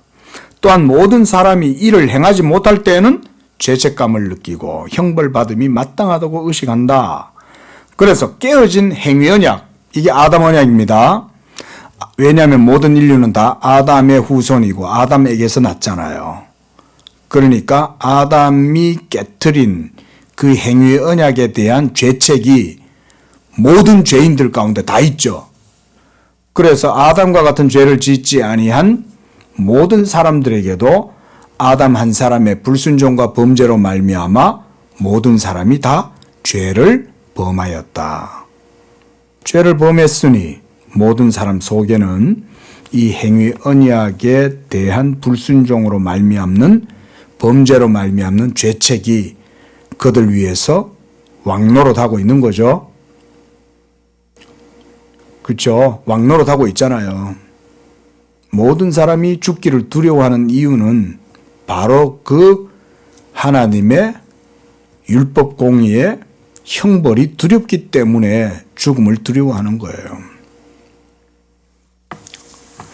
또한 모든 사람이 이를 행하지 못할 때에는 죄책감을 느끼고 형벌받음이 마땅하다고 의식한다. 그래서 깨어진 행위 언약, 이게 아담 언약입니다. 왜냐하면 모든 인류는 다 아담의 후손이고 아담에게서 났잖아요. 그러니까 아담이 깨트린 그 행위 언약에 대한 죄책이 모든 죄인들 가운데 다 있죠. 그래서 아담과 같은 죄를 짓지 아니한 모든 사람들에게도 아담 한 사람의 불순종과 범죄로 말미암아 모든 사람이 다 죄를 범하였다. 죄를 범했으니 모든 사람 속에는 이 행위 언약에 대한 불순종으로 말미암는 범죄로 말미암는 죄책이 그들 위해서 왕노릇하고 있는 거죠. 그렇죠? 왕노릇하고 있잖아요. 모든 사람이 죽기를 두려워하는 이유는 바로 그 하나님의 율법 공의의 형벌이 두렵기 때문에 죽음을 두려워하는 거예요.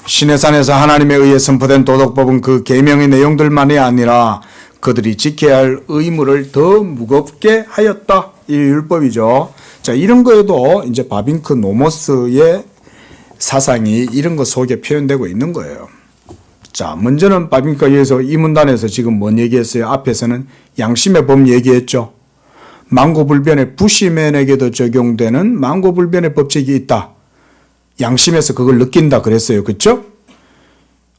시내산에서 하나님에 의해 선포된 도덕법은 그 계명의 내용들만이 아니라 그들이 지켜야 할 의무를 더 무겁게 하였다. 이 율법이죠. 자, 이런 거에도 이제 바빙크 노모스의 사상이 이런 것 속에 표현되고 있는 거예요. 자, 먼저는 바빙크에 의해서 이 문단에서 지금 뭔 얘기했어요? 앞에서는 양심의 법 얘기했죠. 만고불변의 부시맨에게도 적용되는 만고불변의 법칙이 있다. 양심에서 그걸 느낀다 그랬어요. 그렇죠?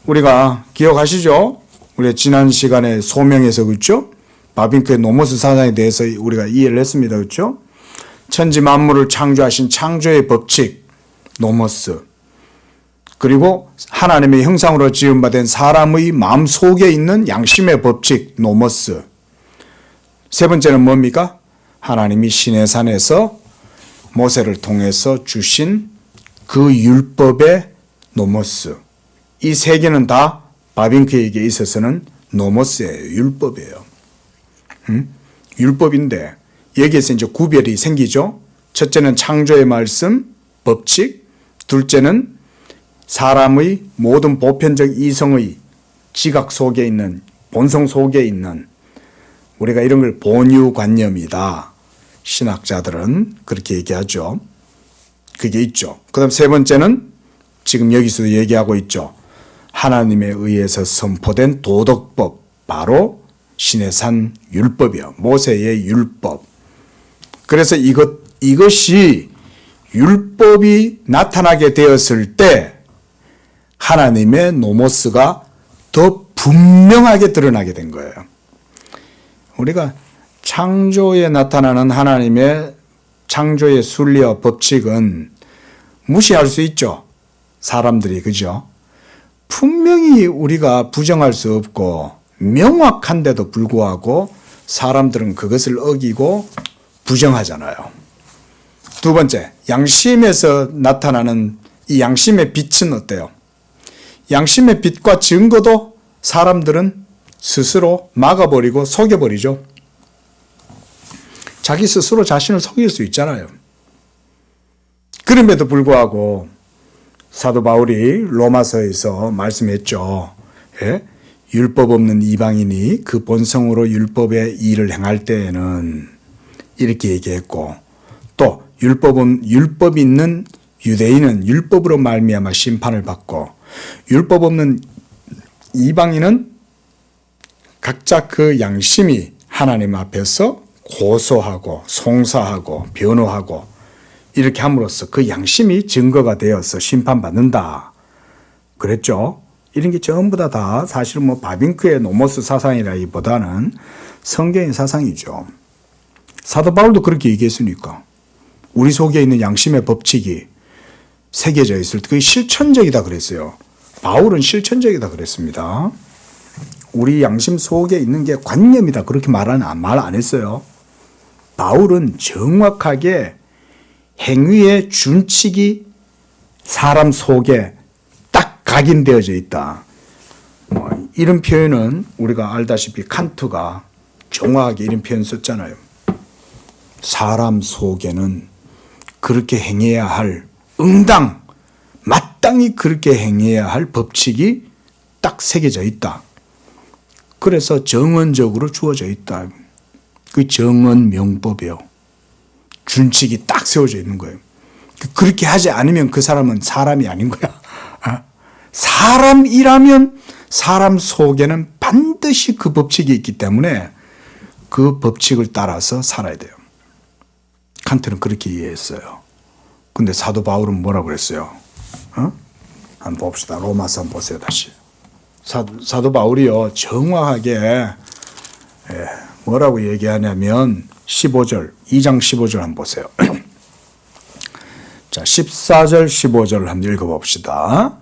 우리가 기억하시죠? 우리 지난 시간에 소명에서 그렇죠? 바빙크의 노모스 사상에 대해서 우리가 이해를 했습니다. 그렇죠? 천지 만물을 창조하신 창조의 법칙 노모스, 그리고 하나님의 형상으로 지음받은 사람의 마음 속에 있는 양심의 법칙 노모스. 세 번째는 뭡니까? 하나님이 시내산에서 모세를 통해서 주신 그 율법의 노모스. 이 세 개는 다 바빙크에게 있어서는 노모스예요. 율법이에요. 율법인데 여기에서 이제 구별이 생기죠. 첫째는 창조의 말씀, 법칙. 둘째는 사람의 모든 보편적 이성의 지각 속에 있는, 본성 속에 있는, 우리가 이런 걸 본유관념이다. 신학자들은 그렇게 얘기하죠. 그게 있죠. 그 다음 세 번째는 지금 여기서도 얘기하고 있죠. 하나님에 의해서 선포된 도덕법, 바로 시내산 율법이요. 모세의 율법. 그래서 이것이 율법이 나타나게 되었을 때 하나님의 노모스가 더 분명하게 드러나게 된 거예요. 우리가 창조에 나타나는 하나님의 창조의 순리와 법칙은 무시할 수 있죠. 사람들이, 그죠? 분명히 우리가 부정할 수 없고 명확한데도 불구하고 사람들은 그것을 어기고 부정하잖아요. 두 번째, 양심에서 나타나는 이 양심의 빛은 어때요? 양심의 빛과 증거도 사람들은 스스로 막아버리고 속여버리죠. 자기 스스로 자신을 속일 수 있잖아요. 그럼에도 불구하고 사도 바울이 로마서에서 말씀했죠. 예? 율법 없는 이방인이 그 본성으로 율법의 일을 행할 때에는 이렇게 얘기했고, 또 율법 있는 유대인은 율법으로 말미암아 심판을 받고, 율법 없는 이방인은 각자 그 양심이 하나님 앞에서 고소하고 송사하고 변호하고 이렇게 함으로써 그 양심이 증거가 되어서 심판받는다 그랬죠. 이런 게 전부 다 사실은 뭐 바빙크의 노모스 사상이라기보다는 성경의 사상이죠. 사도 바울도 그렇게 얘기했으니까 우리 속에 있는 양심의 법칙이 새겨져 있을 때 그게 실천적이다 그랬어요. 바울은 실천적이다 그랬습니다. 우리 양심 속에 있는 게 관념이다 그렇게 말 안 했어요. 바울은 정확하게 행위의 준칙이 사람 속에 딱 각인되어져 있다. 이런 표현은 우리가 알다시피 칸트가 정확하게 이런 표현 썼잖아요. 사람 속에는 그렇게 행해야 할 마땅히 그렇게 행해야 할 법칙이 딱 새겨져 있다. 그래서 정언적으로 주어져 있다. 그 정언 명법이요. 준칙이 딱 세워져 있는 거예요. 그렇게 하지 않으면 그 사람은 사람이 아닌 거야. 사람이라면 사람 속에는 반드시 그 법칙이 있기 때문에 그 법칙을 따라서 살아야 돼요. 칸트는 그렇게 이해했어요. 근데 사도 바울은 뭐라고 그랬어요? 한번 봅시다. 로마서 한번 보세요. 다시. 사도 바울이요 정확하게 뭐라고 얘기하냐면 15절, 2장 15절 한번 보세요. 자, 14절, 15절을 한번 읽어봅시다.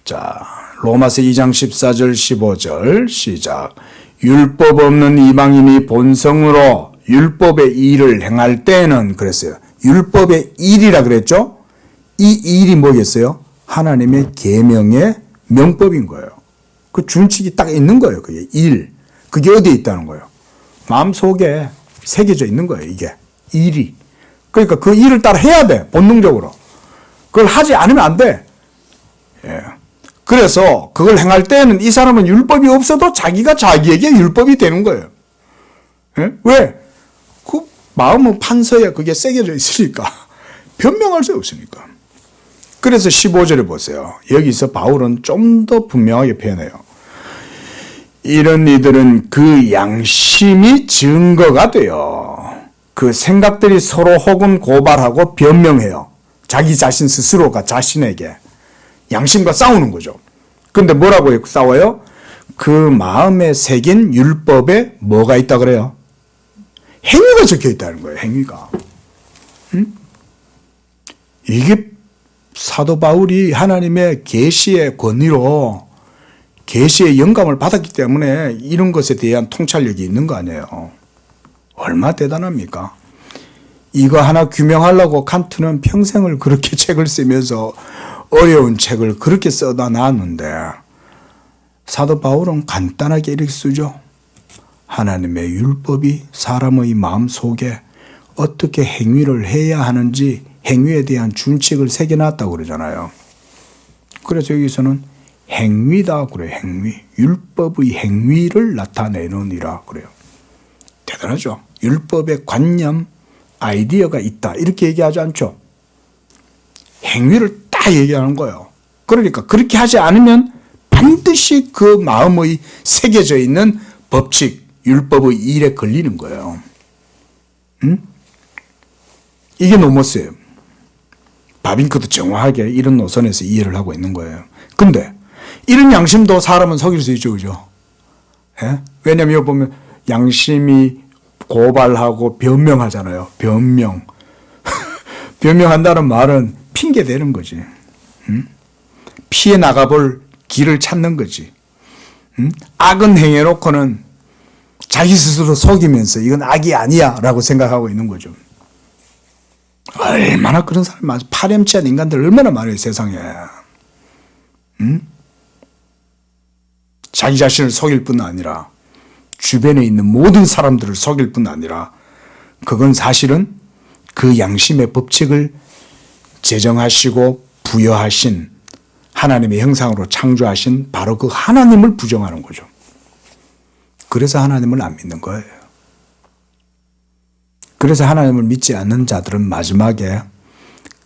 자, 로마서 2장 14절, 15절 시작. 율법 없는 이방인이 본성으로 율법의 일을 행할 때는 그랬어요. 율법의 일이라 그랬죠? 이 일이 뭐겠어요? 하나님의 계명의 명법인 거예요. 그 준칙이 딱 있는 거예요. 그게 일. 그게 어디에 있다는 거예요? 마음속에 새겨져 있는 거예요. 이게 일이. 그러니까 그 일을 따라 해야 돼. 본능적으로. 그걸 하지 않으면 안 돼. 예. 그래서 그걸 행할 때는 이 사람은 율법이 없어도 자기가 자기에게 율법이 되는 거예요. 예? 왜? 그 마음은 판서에 그게 새겨져 있으니까. 변명할 수 없으니까. 그래서 15절에 보세요. 여기서 바울은 좀 더 분명하게 표현해요. 이런 이들은 그 양심이 증거가 돼요. 그 생각들이 서로 혹은 고발하고 변명해요. 자기 자신 스스로가 자신에게 양심과 싸우는 거죠. 근데 뭐라고 싸워요? 그 마음에 새긴 율법에 뭐가 있다 그래요? 행위가 적혀 있다는 거예요. 행위가. 이게 사도 바울이 하나님의 계시의 권위로 계시의 영감을 받았기 때문에 이런 것에 대한 통찰력이 있는 거 아니에요. 얼마나 대단합니까? 이거 하나 규명하려고 칸트는 평생을 그렇게 책을 쓰면서 어려운 책을 그렇게 써다 놨는데 사도 바울은 간단하게 이렇게 쓰죠. 하나님의 율법이 사람의 마음속에 어떻게 행위를 해야 하는지 행위에 대한 준칙을 새겨놨다고 그러잖아요. 그래서 여기서는 행위다 그래요. 행위. 율법의 행위를 나타내느니라 그래요. 대단하죠. 율법의 관념, 아이디어가 있다. 이렇게 얘기하지 않죠. 행위를 딱 얘기하는 거예요. 그러니까 그렇게 하지 않으면 반드시 그 마음의 새겨져 있는 법칙, 율법의 일에 걸리는 거예요. 이게 노모스예요. 바빙크도 정확하게 이런 노선에서 이해를 하고 있는 거예요. 근데 이런 양심도 사람은 속일 수 있죠. 그죠? 예? 왜냐하면 여기 보면 양심이 고발하고 변명하잖아요. 변명. 변명한다는 말은 핑계 대는 거지. 피해 나가볼 길을 찾는 거지. 악은 행해놓고는 자기 스스로 속이면서 이건 악이 아니야 라고 생각하고 있는 거죠. 얼마나 그런 사람이 많아. 파렴치한 인간들 얼마나 많아요, 세상에. 자기 자신을 속일 뿐 아니라 주변에 있는 모든 사람들을 속일 뿐 아니라 그건 사실은 그 양심의 법칙을 제정하시고 부여하신 하나님의 형상으로 창조하신 바로 그 하나님을 부정하는 거죠. 그래서 하나님을 안 믿는 거예요. 그래서 하나님을 믿지 않는 자들은 마지막에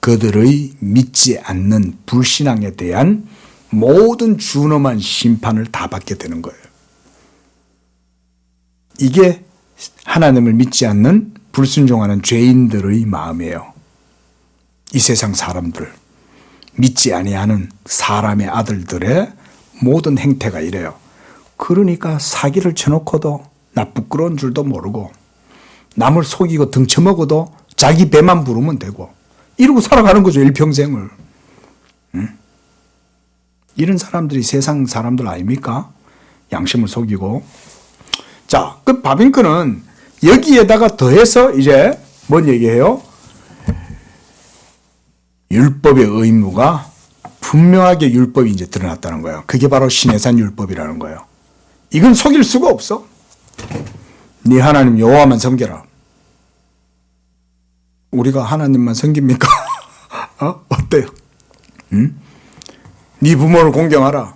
그들의 믿지 않는 불신앙에 대한 모든 준엄한 심판을 다 받게 되는 거예요. 이게 하나님을 믿지 않는 불순종하는 죄인들의 마음이에요. 이 세상 사람들, 믿지 아니하는 사람의 아들들의 모든 행태가 이래요. 그러니까 사기를 쳐놓고도 나 부끄러운 줄도 모르고 남을 속이고 등쳐먹어도 자기 배만 부르면 되고 이러고 살아가는 거죠. 일평생을. 이런 사람들이 세상 사람들 아닙니까? 양심을 속이고. 자, 그 바빙크는 여기에다가 더해서 이제 뭔 얘기해요? 율법의 의무가 분명하게 율법이 이제 드러났다는 거예요. 그게 바로 시내산 율법이라는 거예요. 이건 속일 수가 없어. 네 하나님 여호와만 섬겨라. 우리가 하나님만 섬깁니까? 어때요? 네 부모를 공경하라.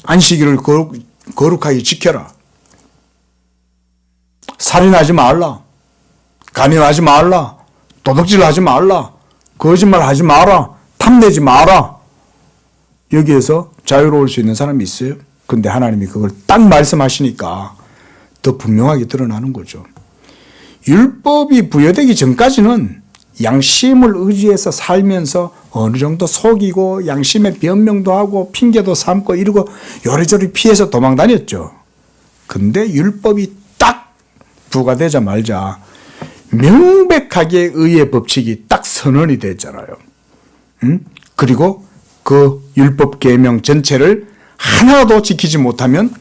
안식일을 거룩하게 지켜라. 살인하지 말라. 간음하지 말라. 도둑질하지 말라. 거짓말하지 마라. 탐내지 마라. 여기에서 자유로울 수 있는 사람이 있어요? 근데 하나님이 그걸 딱 말씀하시니까 더 분명하게 드러나는 거죠. 율법이 부여되기 전까지는 양심을 의지해서 살면서 어느 정도 속이고 양심의 변명도 하고 핑계도 삼고 이러고 요리조리 피해서 도망 다녔죠. 근데 율법이 딱 부과되자마자 명백하게 의의 법칙이 딱 선언이 됐잖아요. 그리고 그 율법 계명 전체를 하나도 지키지 못하면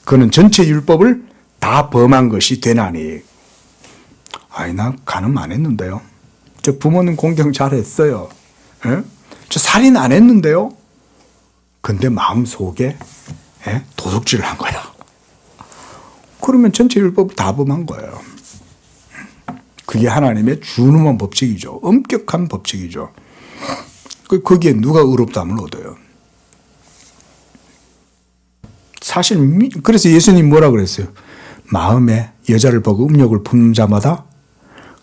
그는 전체 율법을 다 범한 것이 되나니. 나 간음 안 했는데요. 저 부모님 공경 잘했어요. 저 살인 안 했는데요. 근데 마음속에 도둑질을 한 거야. 그러면 전체 율법을 다 범한 거예요. 그게 하나님의 준엄한 법칙이죠. 엄격한 법칙이죠. 거기에 누가 의롭다함을 얻어요. 사실 그래서 예수님 뭐라 그랬어요? 마음에 여자를 보고 음욕을 품는 자마다.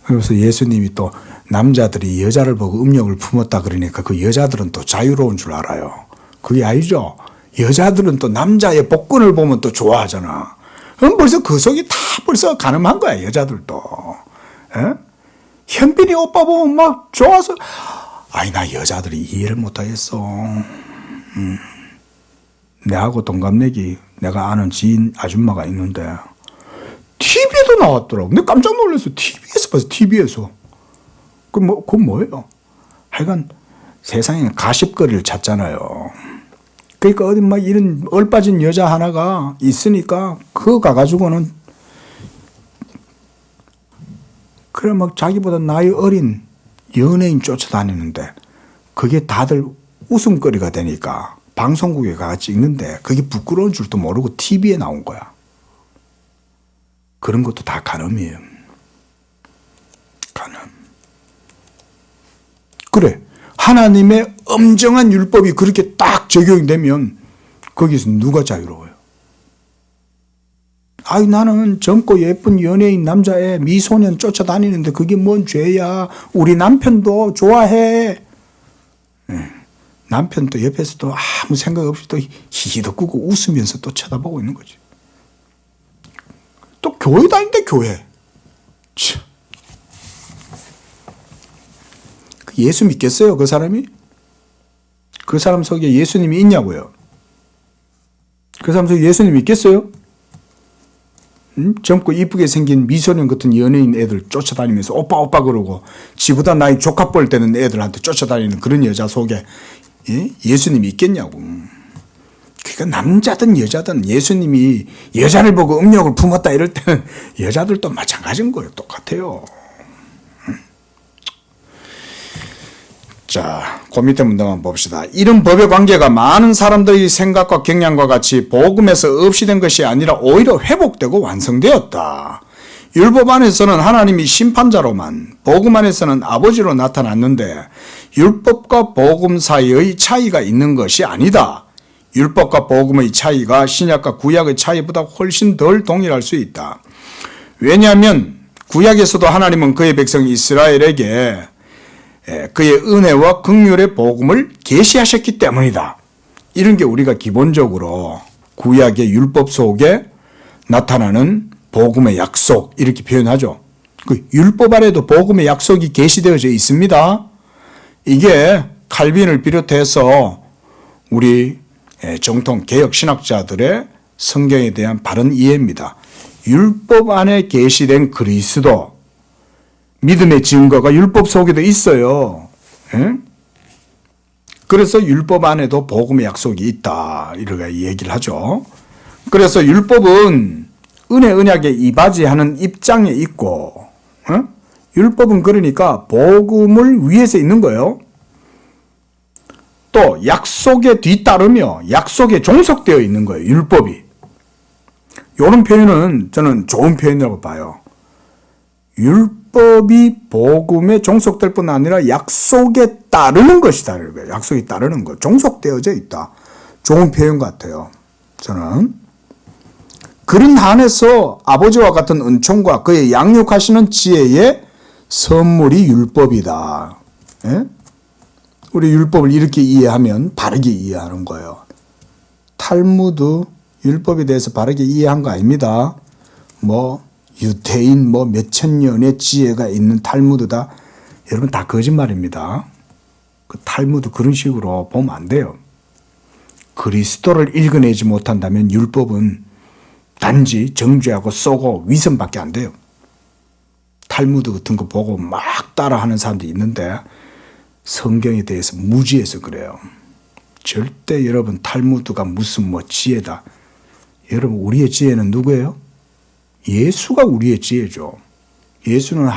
그래서 예수님이 또 남자들이 여자를 보고 음욕을 품었다 그러니까 그 여자들은 또 자유로운 줄 알아요. 그게 아니죠. 여자들은 또 남자의 복근을 보면 또 좋아하잖아. 그럼 벌써 그 속이 다 벌써 가늠한 거야, 여자들도. 현빈이 오빠 보면 막 좋아서. 나 여자들이 이해를 못하겠어. 내하고 동갑내기 내가 아는 지인 아줌마가 있는데 TV에도 나왔더라고. 근데 깜짝 놀랐어. TV에서 봤어. TV에서. 그건 뭐예요? 하여간 세상에 가십거리를 찾잖아요. 그러니까 어디 막 이런 얼빠진 여자 하나가 있으니까 그거 가가지고는 그래 막 자기보다 나이 어린 연예인 쫓아다니는데 그게 다들 웃음거리가 되니까 방송국에 가서 찍는데 그게 부끄러운 줄도 모르고 TV에 나온 거야. 그런 것도 다 간음이에요. 간음. 그래. 하나님의 엄정한 율법이 그렇게 딱 적용되면 거기서 누가 자유로워요? 나는 젊고 예쁜 연예인 남자애 미소년 쫓아다니는데 그게 뭔 죄야. 우리 남편도 좋아해. 남편도 옆에서 또 아무 생각 없이 또 히히도 끄고 웃으면서 또 쳐다보고 있는 거지. 또 교회 다니는데 교회. 참. 예수 믿겠어요, 그 사람이? 그 사람 속에 예수님이 있냐고요? 그 사람 속에 예수님 있겠어요? 젊고 이쁘게 생긴 미소년 같은 연예인 애들 쫓아다니면서 오빠 오빠 그러고 지보다 나이 조카뻘 되는 애들한테 쫓아다니는 그런 여자 속에 예수님이 있겠냐고. 그러니까 남자든 여자든 예수님이 여자를 보고 음욕을 품었다 이럴 때는 여자들도 마찬가지인 거예요. 똑같아요. 자, 그 밑에 문장만 봅시다. 이런 법의 관계가 많은 사람들의 생각과 경향과 같이 복음에서 없이 된 것이 아니라 오히려 회복되고 완성되었다. 율법 안에서는 하나님이 심판자로만, 복음 안에서는 아버지로 나타났는데 율법과 복음 사이의 차이가 있는 것이 아니다. 율법과 복음의 차이가 신약과 구약의 차이보다 훨씬 덜 동일할 수 있다. 왜냐하면 구약에서도 하나님은 그의 백성 이스라엘에게 그의 은혜와 긍휼의 복음을 계시하셨기 때문이다. 이런 게 우리가 기본적으로 구약의 율법 속에 나타나는 복음의 약속 이렇게 표현하죠. 그 율법 안에도 복음의 약속이 계시되어져 있습니다. 이게 칼빈을 비롯해서 우리 정통 개혁 신학자들의 성경에 대한 바른 이해입니다. 율법 안에 계시된 그리스도, 믿음의 증거가 율법 속에도 있어요. 그래서 율법 안에도 복음의 약속이 있다 이렇게 얘기를 하죠. 그래서 율법은 은혜 언약에 이바지하는 입장에 있고 율법은 그러니까 복음을 위해서 있는 거예요. 또 약속에 뒤따르며 약속에 종속되어 있는 거예요. 율법이. 이런 표현은 저는 좋은 표현이라고 봐요. 율법이 복음에 종속될 뿐 아니라 약속에 따르는 것이다. 약속에 따르는 것. 종속되어져 있다. 좋은 표현 같아요. 저는. 그런 한에서 아버지와 같은 은총과 그의 양육하시는 지혜의 선물이 율법이다. 예? 우리 율법을 이렇게 이해하면 바르게 이해하는 거예요. 탈무드 율법에 대해서 바르게 이해한 거 아닙니다. 유태인 몇천 년의 지혜가 있는 탈무드다. 여러분 다 거짓말입니다. 그 탈무드 그런 식으로 보면 안 돼요. 그리스도를 읽어내지 못한다면 율법은 단지 정죄하고 쏘고 위선밖에 안 돼요. 탈무드 같은 거 보고 막 따라하는 사람도 있는데 성경에 대해서 무지해서 그래요. 절대 여러분 탈무드가 무슨 뭐 지혜다. 여러분 우리의 지혜는 누구예요? 예수가 우리의 지혜죠. 예수는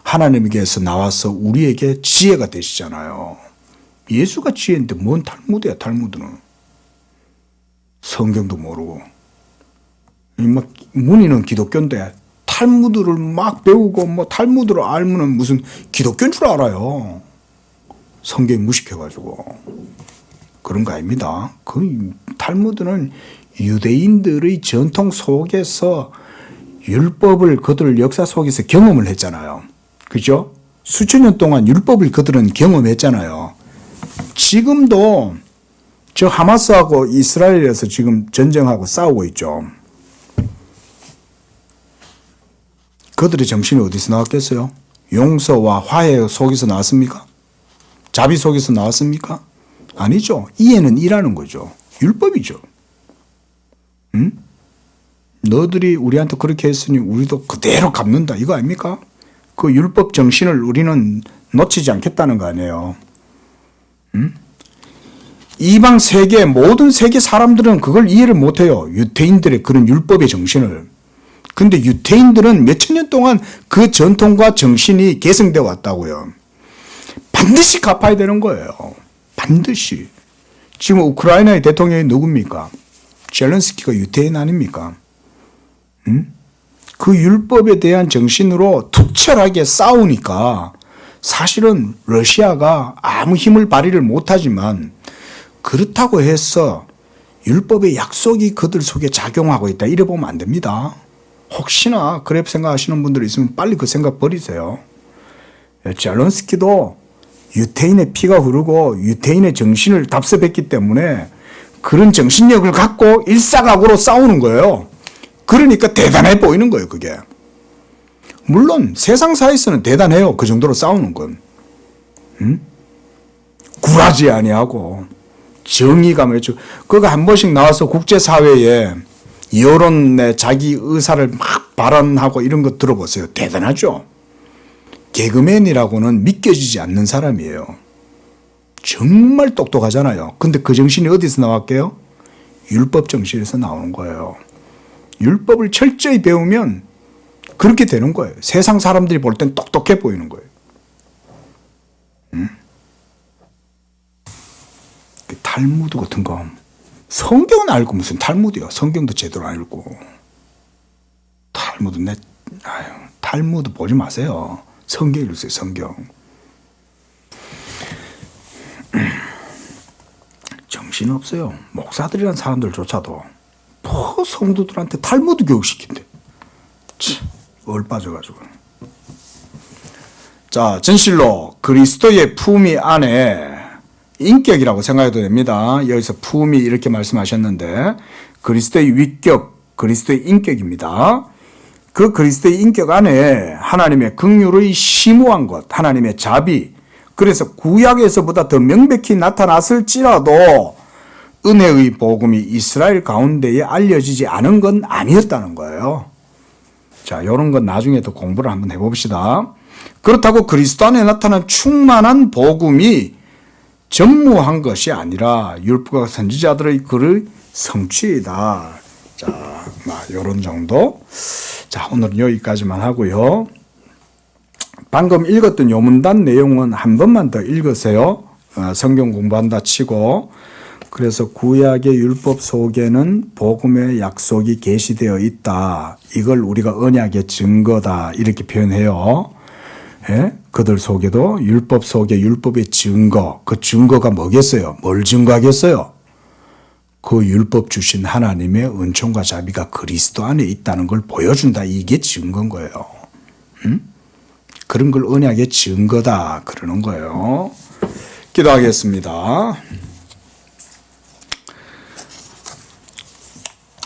하나님께서 나와서 우리에게 지혜가 되시잖아요. 예수가 지혜인데 뭔 탈무드야 탈무드는. 성경도 모르고. 막 문의는 기독교인데 탈무드를 막 배우고 뭐 탈무드를 알면은 무슨 기독교인 줄 알아요. 성경 무식해가지고. 그런 거 아닙니다. 그 탈무드는 유대인들의 전통 속에서 율법을 그들 역사 속에서 경험을 했잖아요. 그죠? 수천 년 동안 율법을 그들은 경험했잖아요. 지금도 저 하마스하고 이스라엘에서 지금 전쟁하고 싸우고 있죠. 그들의 정신이 어디서 나왔겠어요? 용서와 화해 속에서 나왔습니까? 자비 속에서 나왔습니까? 아니죠. 이해는 이라는 거죠. 율법이죠. 응? 너들이 우리한테 그렇게 했으니 우리도 그대로 갚는다. 이거 아닙니까? 그 율법 정신을 우리는 놓치지 않겠다는 거 아니에요. 응? 이방 세계 모든 세계 사람들은 그걸 이해를 못해요. 유대인들의 그런 율법의 정신을. 근데 유대인들은 몇천 년 동안 그 전통과 정신이 계승되어 왔다고요. 반드시 갚아야 되는 거예요. 반드시. 지금 우크라이나의 대통령이 누굽니까? 젤렌스키가 유대인 아닙니까? 응? 그 율법에 대한 정신으로 투철하게 싸우니까 사실은 러시아가 아무 힘을 발휘를 못하지만 그렇다고 해서 율법의 약속이 그들 속에 작용하고 있다. 이래 보면 안 됩니다. 혹시나 그래 생각하시는 분들이 있으면 빨리 그 생각 버리세요. 젤렌스키도 유태인의 피가 흐르고 유태인의 정신을 답습했기 때문에 그런 정신력을 갖고 일사각오로 싸우는 거예요. 그러니까 대단해 보이는 거예요, 그게. 물론 세상사에서는 대단해요. 그 정도로 싸우는 건. 응? 굴하지 아니하고 정의가 뭐죠. 그거 한 번씩 나와서 국제사회에 여론의 자기 의사를 막 발언하고 이런 거 들어보세요. 대단하죠. 개그맨이라고는 믿겨지지 않는 사람이에요. 정말 똑똑하잖아요. 근데 그 정신이 어디서 나왔게요? 율법 정신에서 나오는 거예요. 율법을 철저히 배우면 그렇게 되는 거예요. 세상 사람들이 볼 땐 똑똑해 보이는 거예요. 그 탈무드 같은 거. 성경은 알고 무슨 탈무드야. 성경도 제대로 안 읽고. 탈무드 보지 마세요. 성경 읽으세요. 성경. 정신없어요. 목사들이란 사람들조차도 성도들한테 탈무드 교육시킨대. 얼빠져가지고. 자, 진실로 그리스도의 품위 안에 인격이라고 생각해도 됩니다. 여기서 품위 이렇게 말씀하셨는데 그리스도의 위격, 그리스도의 인격입니다. 그 그리스도의 인격 안에 하나님의 긍휼의 심오한 것, 하나님의 자비, 그래서 구약에서보다 더 명백히 나타났을지라도 은혜의 복음이 이스라엘 가운데에 알려지지 않은 건 아니었다는 거예요. 자, 이런 건 나중에 더 공부를 한번 해봅시다. 그렇다고 그리스도 안에 나타난 충만한 복음이 전무한 것이 아니라 율법과 선지자들의 글의 성취이다. 자, 이런 정도. 자, 오늘은 여기까지만 하고요. 방금 읽었던 요 문단 내용은 한 번만 더 읽으세요. 성경 공부한다 치고. 그래서 구약의 율법 속에는 복음의 약속이 계시되어 있다. 이걸 우리가 언약의 증거다. 이렇게 표현해요. 예? 그들 속에도 율법 속에 율법의 증거, 그 증거가 뭐겠어요? 뭘 증거하겠어요? 그 율법 주신 하나님의 은총과 자비가 그리스도 안에 있다는 걸 보여준다. 이게 증거인 거예요. 그런 걸 언약의 증거다. 그러는 거예요. 기도하겠습니다.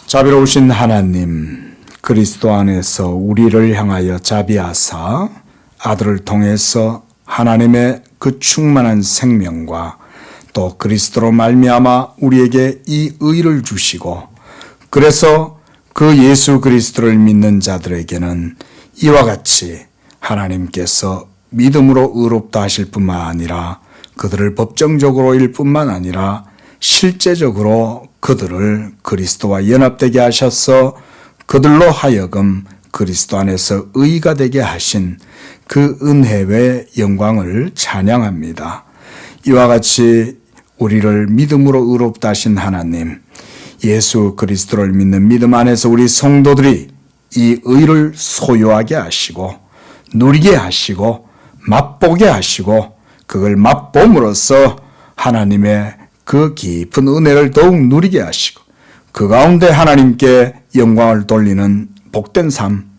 자비로우신 하나님, 그리스도 안에서 우리를 향하여 자비하사 아들을 통해서 하나님의 그 충만한 생명과 또 그리스도로 말미암아 우리에게 이 의를 주시고 그래서 그 예수 그리스도를 믿는 자들에게는 이와 같이 하나님께서 믿음으로 의롭다 하실 뿐만 아니라 그들을 법정적으로일 뿐만 아니라 실제적으로 그들을 그리스도와 연합되게 하셔서 그들로 하여금 그리스도 안에서 의가 되게 하신 그 은혜의 영광을 찬양합니다. 이와 같이 우리를 믿음으로 의롭다 하신 하나님, 예수 그리스도를 믿는 믿음 안에서 우리 성도들이 이 의를 소유하게 하시고 누리게 하시고 맛보게 하시고 그걸 맛봄으로써 하나님의 그 깊은 은혜를 더욱 누리게 하시고 그 가운데 하나님께 영광을 돌리는 복된 삶,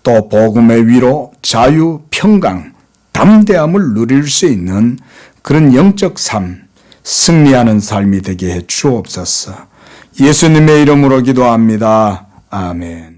또 복음의 위로 자유, 평강, 담대함을 누릴 수 있는 그런 영적 삶, 승리하는 삶이 되게 해 주옵소서. 예수님의 이름으로 기도합니다. 아멘.